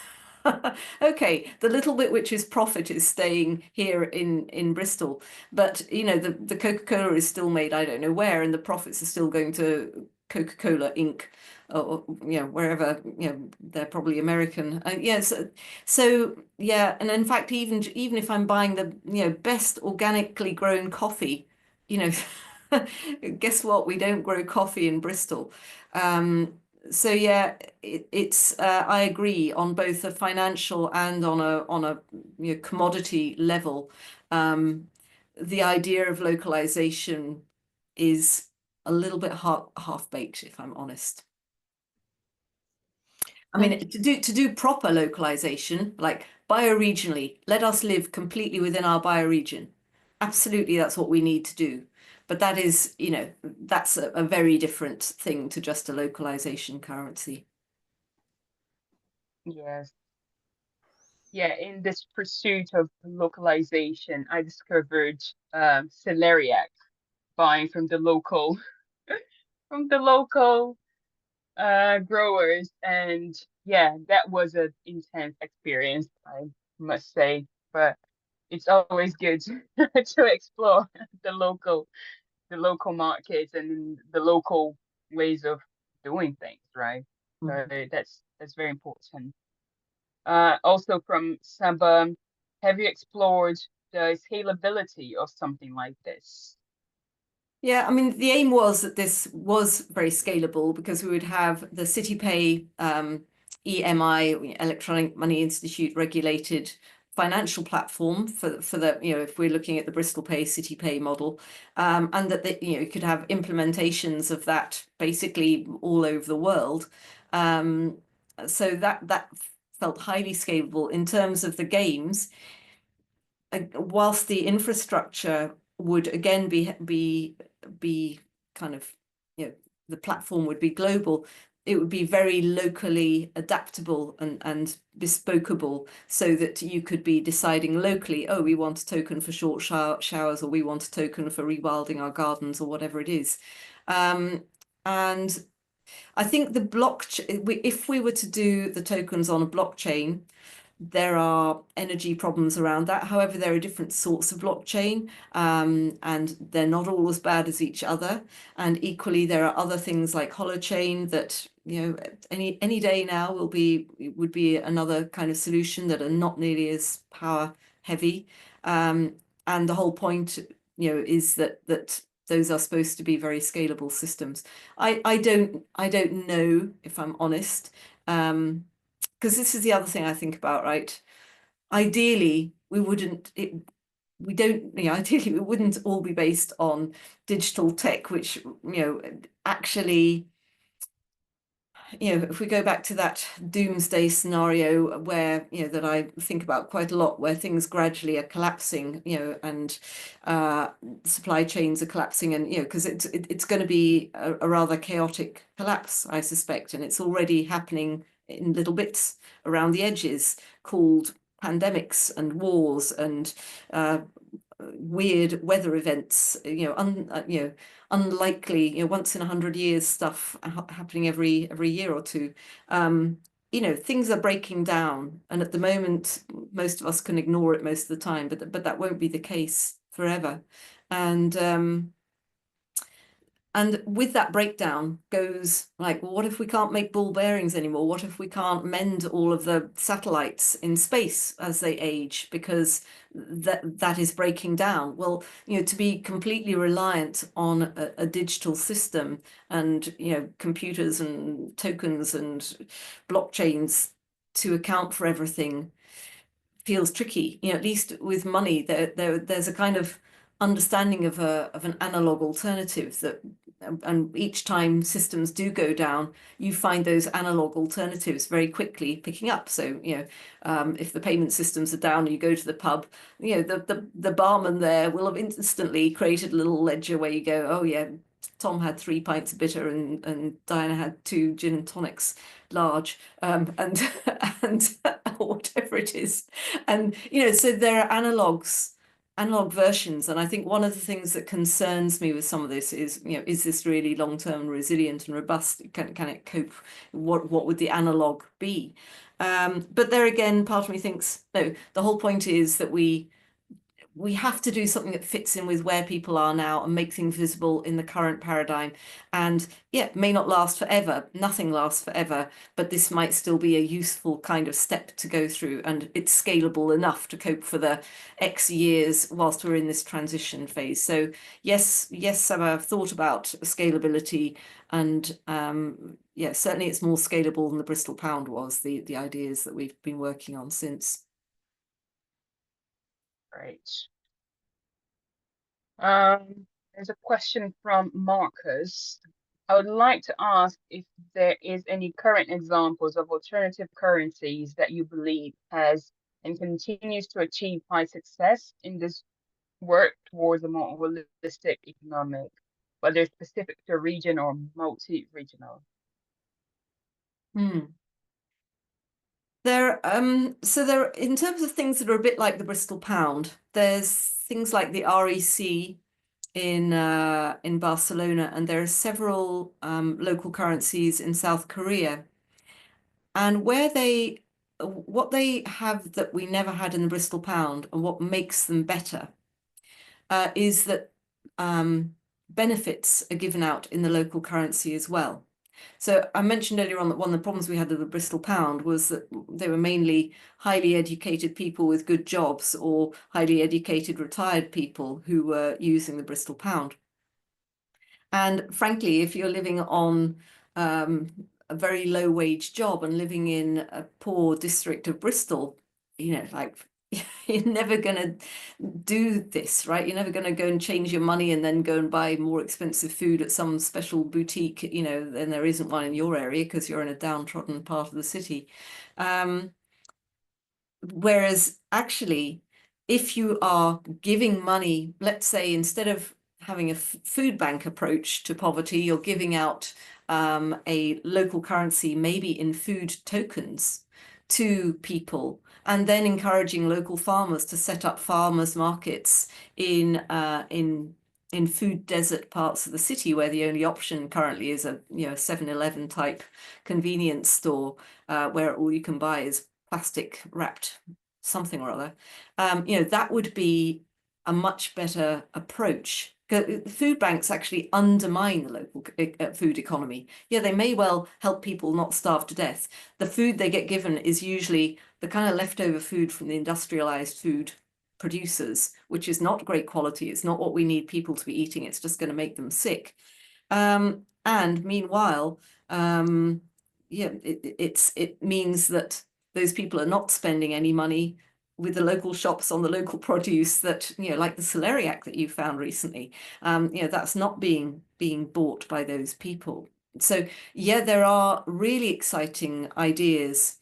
okay, the little bit which is profit is staying here in Bristol, but the Coca-Cola is still made I don't know where, and the profits are still going to Coca-Cola Inc. or wherever, they're probably American. So yeah, and in fact even if I'm buying the best organically grown coffee, guess what? We don't grow coffee in Bristol. So yeah, it's I agree on both a financial and on a commodity level. The idea of localization is a little bit half-baked, if I'm honest. I mean, to do proper localization, like bioregionally, let us live completely within our bioregion. Absolutely, that's what we need to do. But that is, that's a very different thing to just a localization currency. Yes. Yeah, in this pursuit of localization, I discovered celeriac, buying from the local from the local growers, and yeah, that was an intense experience, I must say. But it's always good to explore the local markets and the local ways of doing things, right? So that's very important. Also from Saba, have you explored the scalability of something like this? Yeah, I mean, the aim was that this was very scalable because we would have the CityPay EMI, Electronic Money Institute regulated financial platform for the, if we're looking at the Bristol Pay CityPay model, and that you could have implementations of that basically all over the world. So that felt highly scalable in terms of the games, whilst the infrastructure would again be kind of, the platform would be global, it would be very locally adaptable and bespokeable, so that you could be deciding locally, oh, we want a token for short showers, or we want a token for rewilding our gardens, or whatever it is. And I think the blockchain, if we were to do the tokens on a blockchain, there are energy problems around that. However, there are different sorts of blockchain, and they're not all as bad as each other. And equally, there are other things like holochain that, any day now would be another kind of solution that are not nearly as power heavy. And the whole point, is that those are supposed to be very scalable systems. I don't know, if I'm honest. Because this is the other thing I think about, right? Ideally, ideally we wouldn't all be based on digital tech, which, actually, if we go back to that doomsday scenario where, that I think about quite a lot, where things gradually are collapsing, and supply chains are collapsing, and, because it's going to be a rather chaotic collapse, I suspect, and it's already happening in little bits around the edges, called pandemics and wars and weird weather events, unlikely, once in 100 years stuff happening every year or two. Things are breaking down, and at the moment, most of us can ignore it most of the time, but that won't be the case forever. And with that breakdown goes like, well, what if we can't make ball bearings anymore? What if we can't mend all of the satellites in space as they age because that is breaking down? Well, to be completely reliant on a digital system and, computers and tokens and blockchains to account for everything feels tricky. At least with money, there's a kind of understanding of an analog alternative that, and each time systems do go down, you find those analog alternatives very quickly picking up. So, if the payment systems are down, you go to the pub, the barman there will have instantly created a little ledger where you go, oh yeah, Tom had 3 pints of bitter and Diana had 2 gin and tonics large, and and whatever it is. And, so there are analog versions. And I think one of the things that concerns me with some of this is, is this really long-term resilient and robust? Can it cope? What would the analog be? But there again, part of me thinks, no, the whole point is that we have to do something that fits in with where people are now and make things visible in the current paradigm. And yeah, it may not last forever. Nothing lasts forever, but this might still be a useful kind of step to go through, and it's scalable enough to cope for the X years whilst we're in this transition phase. So yes, I've thought about scalability, and yeah, certainly it's more scalable than the Bristol Pound was, the ideas that we've been working on since. Great. There's a question from Marcus. I would like to ask if there is any current examples of alternative currencies that you believe has and continues to achieve high success in this work towards a more holistic economic, whether specific to a region or multi-regional. So in terms of things that are a bit like the Bristol Pound, there's things like the REC in Barcelona, and there are several local currencies in South Korea. And what they have that we never had in the Bristol Pound, and what makes them better, is that benefits are given out in the local currency as well. So I mentioned earlier on that one of the problems we had with the Bristol Pound was that they were mainly highly educated people with good jobs, or highly educated retired people who were using the Bristol Pound. And frankly, if you're living on a very low wage job and living in a poor district of Bristol, like you're never going to do this, right? You're never going to go and change your money and then go and buy more expensive food at some special boutique, and there isn't one in your area because you're in a downtrodden part of the city. Whereas actually, if you are giving money, let's say instead of having a food bank approach to poverty, you're giving out a local currency, maybe in food tokens, to people, and then encouraging local farmers to set up farmers markets in in food desert parts of the city where the only option currently is a 7-Eleven type convenience store where all you can buy is plastic wrapped something or other, that would be a much better approach. Food banks actually undermine the local food economy. Yeah, they may well help people not starve to death. The food they get given is usually the kind of leftover food from the industrialized food producers, which is not great quality. It's not what we need people to be eating. It's just going to make them sick. And meanwhile, it means that those people are not spending any money with the local shops on the local produce that, like the celeriac that you found recently, that's not being bought by those people. So yeah, there are really exciting ideas,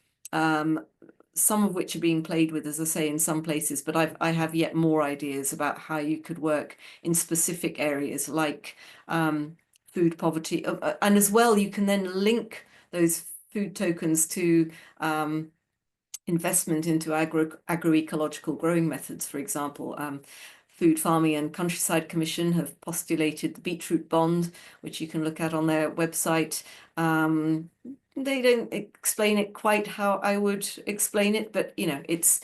some of which are being played with, as I say, in some places, but I have yet more ideas about how you could work in specific areas like food poverty. And as well, you can then link those food tokens to investment into agroecological growing methods, for example. Food Farming and Countryside Commission have postulated the beetroot bond, which you can look at on their website. They don't explain it quite how I would explain it, but it's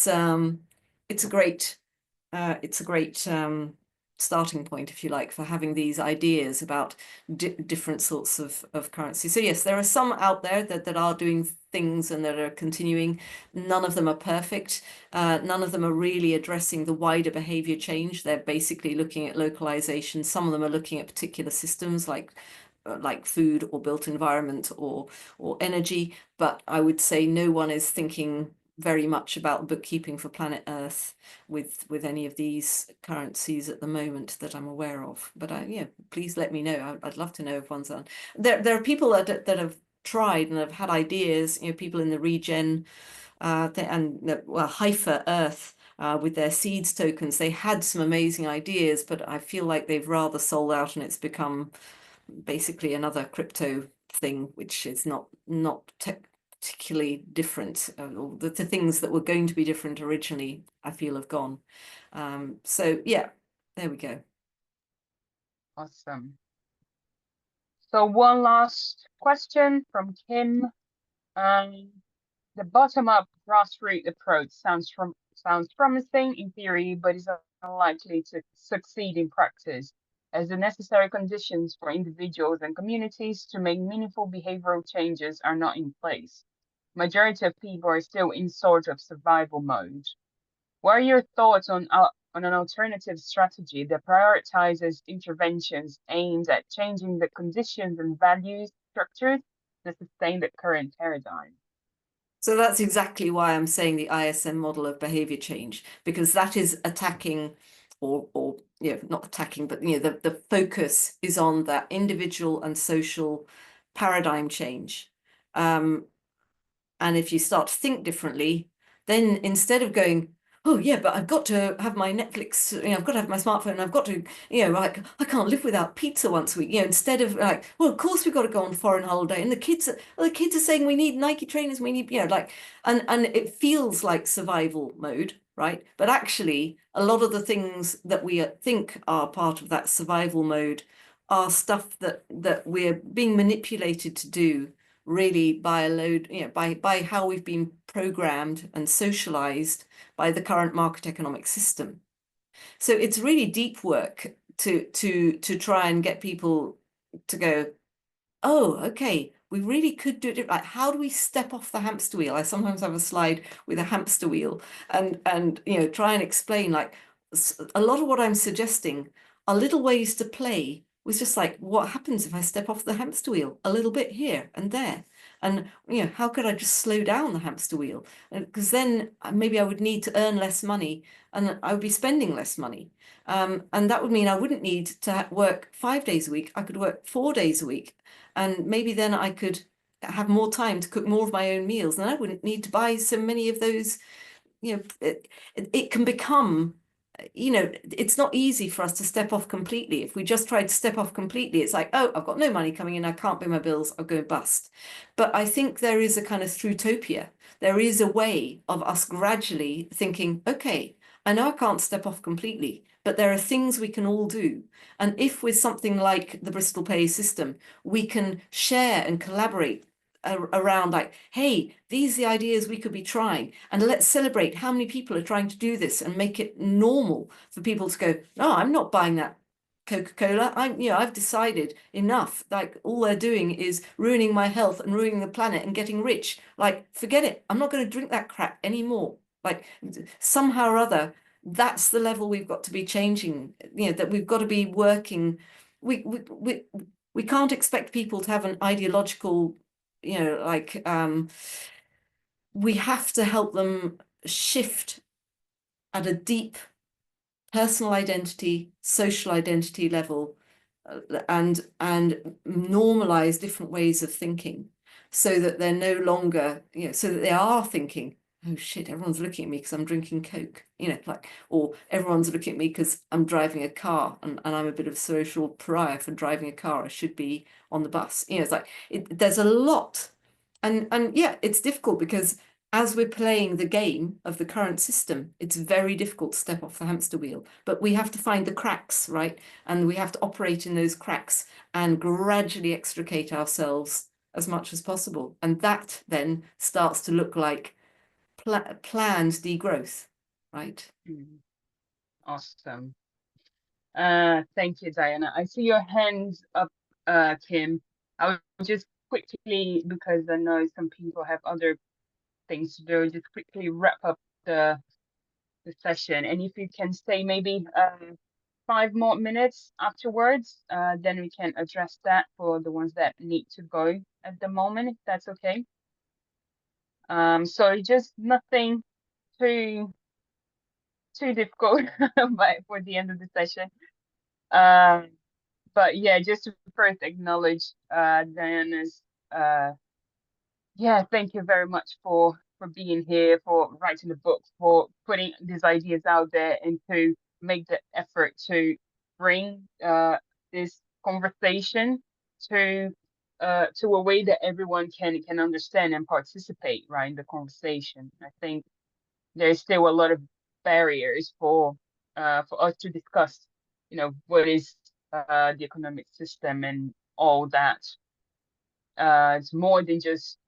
a great starting point, if you like, for having these ideas about different sorts of currency. So yes, there are some out there that are doing things and that are continuing. None of them are perfect. None of them are really addressing the wider behavior change. They're basically looking at localization. Some of them are looking at particular systems like food or built environment or energy. But I would say no one is thinking very much about bookkeeping for planet Earth with any of these currencies at the moment that I'm aware of. But please let me know. I'd love to know if one's on. There are people that have tried and have had ideas. People in the regen Haifa Earth with their seeds tokens. They had some amazing ideas, but I feel like they've rather sold out, and it's become basically another crypto thing, which is not particularly different. The things that were going to be different originally, I feel, have gone. So yeah, there we go. Awesome. So one last question from Kim. The bottom-up grassroots approach sounds promising in theory, but is unlikely to succeed in practice, as the necessary conditions for individuals and communities to make meaningful behavioral changes are not in place. Majority of people are still in sort of survival mode. What are your thoughts on an alternative strategy that prioritizes interventions aimed at changing the conditions and values structures to sustain the current paradigm? So that's exactly why I'm saying the ISM model of behavior change, because that is attacking or not attacking, but the focus is on that individual and social paradigm change. And if you start to think differently, then instead of going, oh yeah, but I've got to have my Netflix, I've got to have my smartphone, I've got to, like, I can't live without pizza once a week, instead of like, well, of course we've got to go on foreign holiday. And the kids are saying we need Nike trainers, we need, and it feels like survival mode, right? But actually, a lot of the things that we think are part of that survival mode are stuff that we're being manipulated to do, really, by a load, by how we've been programmed and socialized by the current market economic system. So it's really deep work to try and get people to go, oh, okay, we really could do it. Like, how do we step off the hamster wheel? I sometimes have a slide with a hamster wheel and try and explain, like, a lot of what I'm suggesting are little ways to play with just like, what happens if I step off the hamster wheel a little bit here and there? And how could I just slow down the hamster wheel? Because then maybe I would need to earn less money and I would be spending less money. And that would mean I wouldn't need to work 5 days a week. I could work 4 days a week. And maybe then I could have more time to cook more of my own meals. And I wouldn't need to buy so many of those. It can become, it's not easy for us to step off completely. If we just tried to step off completely, it's like, oh, I've got no money coming in, I can't pay my bills, I'll go bust. But I think there is a kind of throughtopia. There is a way of us gradually thinking, okay, I know I can't step off completely, but there are things we can all do. And if with something like the Bristol Pay system, we can share and collaborate around like, hey, these are the ideas we could be trying, and let's celebrate how many people are trying to do this and make it normal for people to go, no, I'm not buying that Coca-Cola. I've decided enough. Like all they're doing is ruining my health and ruining the planet and getting rich. Like, forget it. I'm not going to drink that crap anymore. Like somehow or other, that's the level we've got to be changing, that we've got to be working. We can't expect people to have an ideological, we have to help them shift at a deep personal identity, social identity level, and normalize different ways of thinking, so that they're no longer, so that they are thinking, oh shit, everyone's looking at me because I'm drinking Coke, or everyone's looking at me because I'm driving a car and I'm a bit of a social pariah for driving a car. I should be on the bus. It's like there's a lot, and yeah, it's difficult because as we're playing the game of the current system, it's very difficult to step off the hamster wheel. But we have to find the cracks, right? And we have to operate in those cracks and gradually extricate ourselves as much as possible. And that then starts to look like planned degrowth, right? Awesome. Thank you, Diana. I see your hands up, Kim. I will just quickly, because I know some people have other things to do, just quickly wrap up the session. And if you can stay maybe 5 more minutes afterwards, then we can address that for the ones that need to go at the moment, if that's okay. So just nothing too difficult but for the end of the session. But yeah, just to first acknowledge Diana's yeah, thank you very much for being here, for writing the book, for putting these ideas out there, and to make the effort to bring this conversation to a way that everyone can understand and participate, right, in the conversation. I think there's still a lot of barriers for us to discuss, what is the economic system and all that. It's more than just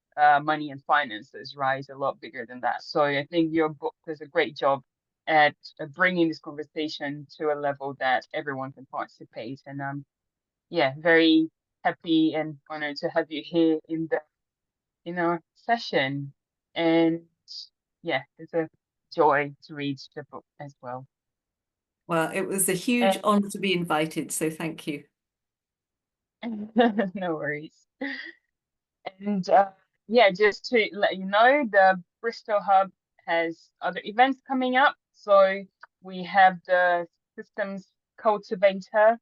money and finances, right? It's a lot bigger than that. So I think your book does a great job at bringing this conversation to a level that everyone can participate. And yeah, very happy and honored to have you here in our session. And yeah, it's a joy to read the book as well. Well, it was a huge honor to be invited, so thank you. No worries. And yeah, just to let you know, the Bristol Hub has other events coming up. So we have the Systems Cultivator.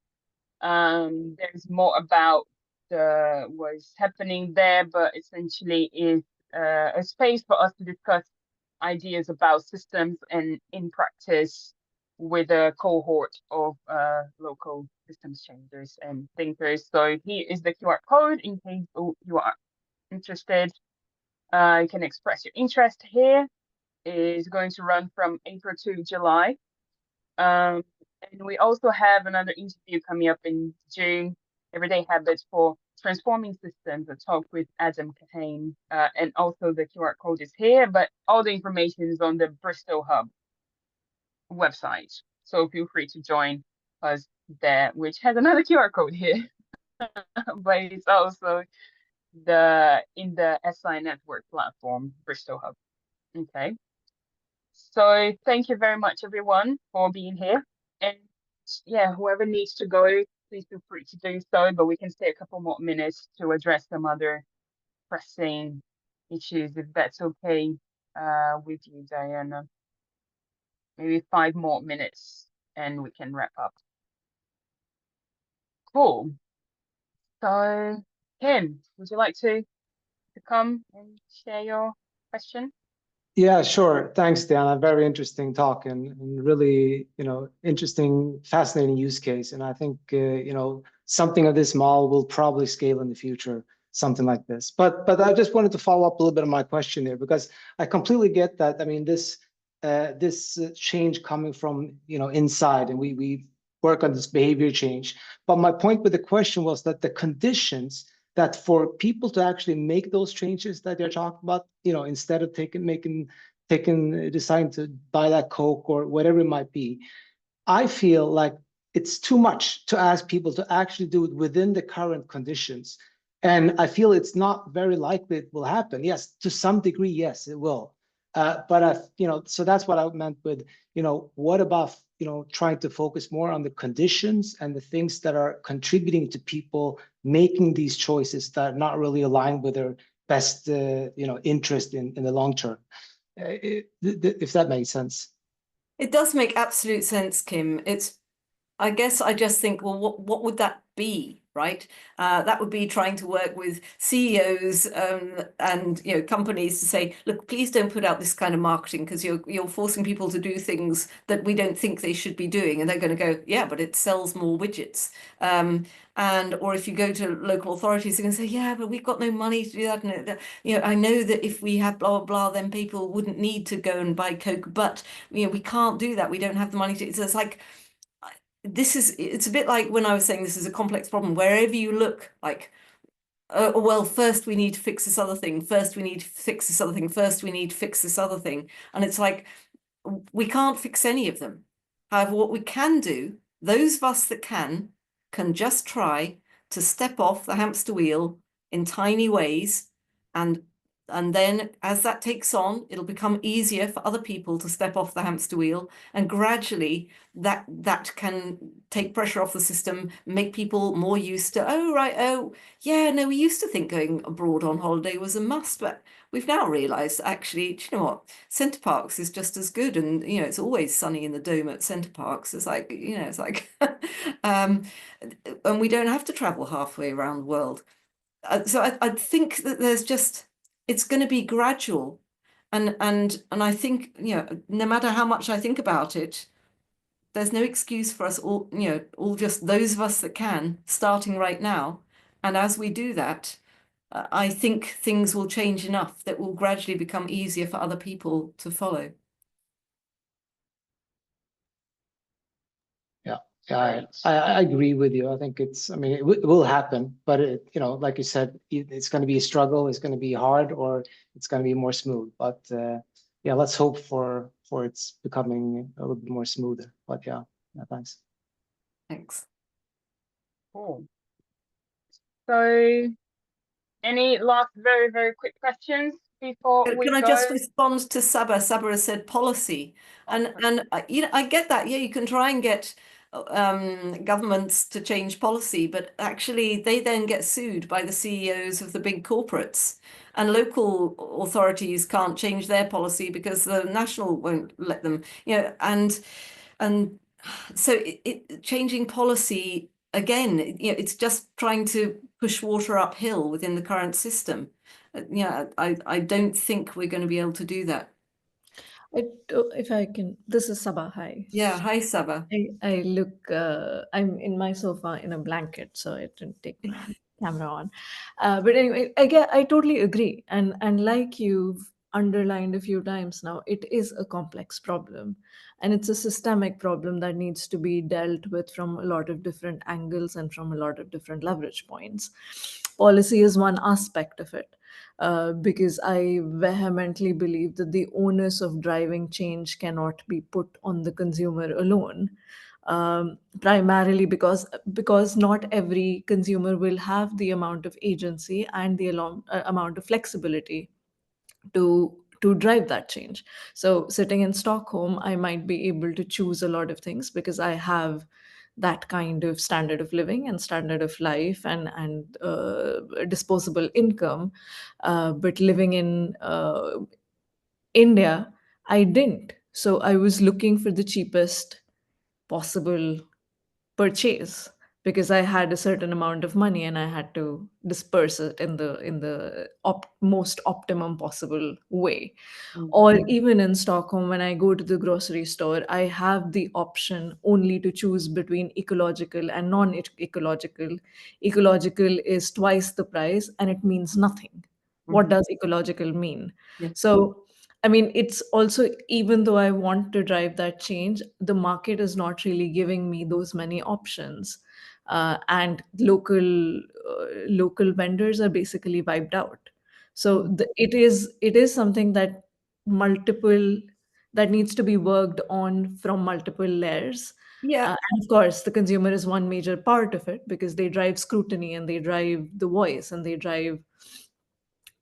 There's more about what's happening there, but essentially is a space for us to discuss ideas about systems and in practice with a cohort of local systems changers and thinkers. So here is the QR code in case you are interested. You can express your interest here. It is going to run from April to July. And we also have another interview coming up in June, Everyday Habits for Transforming Systems, a talk with Adam Kahane. And also the QR code is here, but all the information is on the Bristol Hub website. So feel free to join us there, which has another QR code here. But it's also in the SI network platform, Bristol Hub. Okay. So thank you very much, everyone, for being here. And yeah, whoever needs to go, please feel free to do so, but we can stay a couple more minutes to address some other pressing issues, if that's okay with you, Diana. Maybe 5 more minutes and we can wrap up. Cool. So, Kim, would you like to come and share your question? Yeah, sure. Thanks, Diana. Very interesting talk and really, interesting, fascinating use case. And I think, something of this model will probably scale in the future, something like this. But I just wanted to follow up a little bit on my question there, because I completely get that. I mean, this this change coming from, you know, inside, and we work on this behavior change. But my point with the question was that the conditions that for people to actually make those changes that they're talking about, you know, instead of deciding to buy that Coke or whatever it might be, I feel like it's too much to ask people to actually do it within the current conditions. And I feel it's not very likely it will happen. Yes, to some degree, yes, it will. But you know, so that's what I meant with, you know, what about, you know, trying to focus more on the conditions and the things that are contributing to people making these choices that are not really aligned with their best, you know, interest in the long term. If that makes sense. It does make absolute sense, Kim. I guess I just think, well, what would that be, right? That would be trying to work with CEOs and companies to say, look, please don't put out this kind of marketing because you're forcing people to do things that we don't think they should be doing, and they're going to go, yeah, but it sells more widgets. Or if you go to local authorities, they're going to say, yeah, but we've got no money to do that. And, I know that if we have blah blah blah, then people wouldn't need to go and buy Coke, but we can't do that. We don't have the money to. So it's like, it's a bit like when I was saying this is a complex problem. Wherever you look, like, well, first we need to fix this other thing. First we need to fix this other thing. First we need to fix this other thing. And it's like, we can't fix any of them. However, what we can do, those of us that can just try to step off the hamster wheel in tiny ways, and then as that takes on, it'll become easier for other people to step off the hamster wheel, and gradually that can take pressure off the system, make people more used to, oh yeah, no, we used to think going abroad on holiday was a must, but we've now realized actually, do you know what, Centre Parks is just as good, and it's always sunny in the dome at Centre Parks. It's like, it's like and we don't have to travel halfway around the world. So I think that it's going to be gradual, and I think, no matter how much I think about it, there's no excuse for us all, all just those of us that can, starting right now. And as we do that, I think things will change enough that will gradually become easier for other people to follow. Yeah, I agree with you. I think I mean, it will happen, but like you said, it's going to be a struggle. It's going to be hard, or it's going to be more smooth. But yeah, let's hope for it's becoming a little bit more smoother. But yeah, thanks. Thanks. Cool. So, any last very, very quick questions before we Can I go? just respond to Saba? Saba has said policy, and I get that. Yeah, you can try and get governments to change policy, but actually they then get sued by the CEOs of the big corporates, and local authorities can't change their policy because the national won't let them. And so changing policy again, it's just trying to push water uphill within the current system. I don't think we're going to be able to do that. If I can, this is Sabah. Hi. Yeah, hi Saba. I look, I'm in my sofa in a blanket, so I didn't take my camera on. But anyway, I totally agree. And like you've underlined a few times now, it is a complex problem. And it's a systemic problem that needs to be dealt with from a lot of different angles and from a lot of different leverage points. Policy is one aspect of it. Because I vehemently believe that the onus of driving change cannot be put on the consumer alone. Primarily because not every consumer will have the amount of agency and the amount of flexibility to drive that change. So sitting in Stockholm, I might be able to choose a lot of things because I have that kind of standard of living and standard of life and disposable income. But living in India, I didn't. So I was looking for the cheapest possible purchase because I had a certain amount of money and I had to disperse it in the most optimum possible way. Or even in Stockholm, when I go to the grocery store, I have the option only to choose between ecological and non-ecological. Ecological is twice the price and it means nothing. What does ecological mean? Yeah. So I mean, it's also, even though I want to drive that change, the market is not really giving me those many options. And local vendors are basically wiped out. So it is something multiple that needs to be worked on from multiple layers. Yeah. And of course, the consumer is one major part of it, because they drive scrutiny and they drive the voice and they drive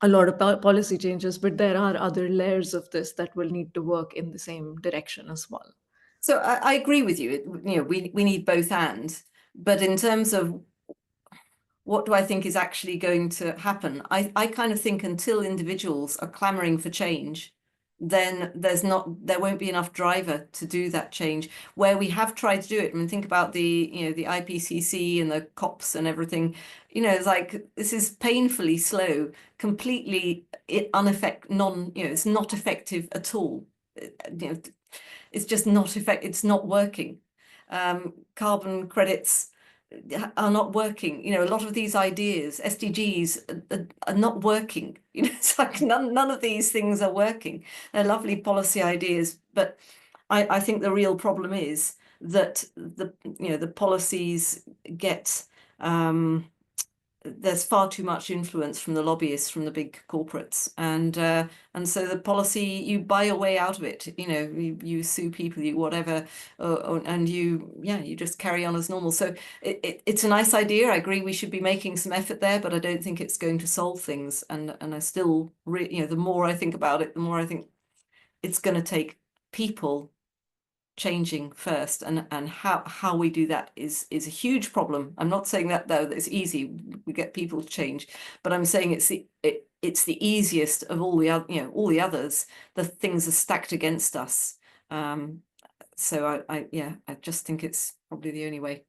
a lot of policy changes. But there are other layers of this that will need to work in the same direction as well. So I agree with you. We need both and. But in terms of what do I think is actually going to happen, I kind of think until individuals are clamoring for change, then there won't be enough driver to do that change. Where we have tried to do it, I mean, think about the IPCC and the COPs and everything. It's like, this is painfully slow, completely it's not effective at all. It's just not effective. It's not working. Carbon credits are not working. A lot of these ideas, SDGs, are not working. It's like none of these things are working. They're lovely policy ideas, but I think the real problem is that the policies get there's far too much influence from the lobbyists, from the big corporates, and so the policy, you buy your way out of it. You sue people, you whatever, and you just carry on as normal. So it's a nice idea. I agree we should be making some effort there, but I don't think it's going to solve things. And I still, the more I think about it, the more I think it's going to take people changing first, and how we do that is a huge problem. I'm not saying that though that it's easy. We get people to change, but I'm saying it's the easiest of all the others. The things are stacked against us. So I just think it's probably the only way.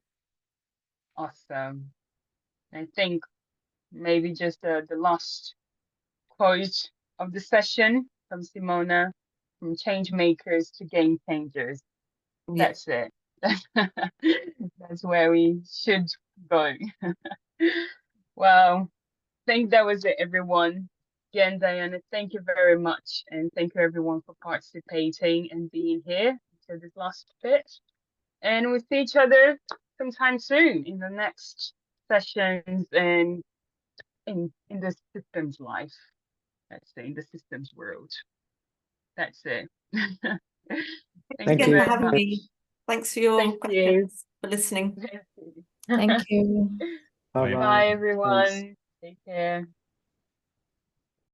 Awesome. I think maybe just the last quote of the session from Simona: from change makers to game changers. Yeah. That's it. That's where we should go. Well, I think that was it, everyone. Again, Diana, thank you very much. And thank you, everyone, for participating and being here to this last bit. And we'll see each other sometime soon in the next sessions and in the systems life. Let's say in the systems world. That's it. Thank Again you for very having much. me. Thanks for your Thank you. questions, for listening. Thank you. Bye Bye, bye. everyone. Take care.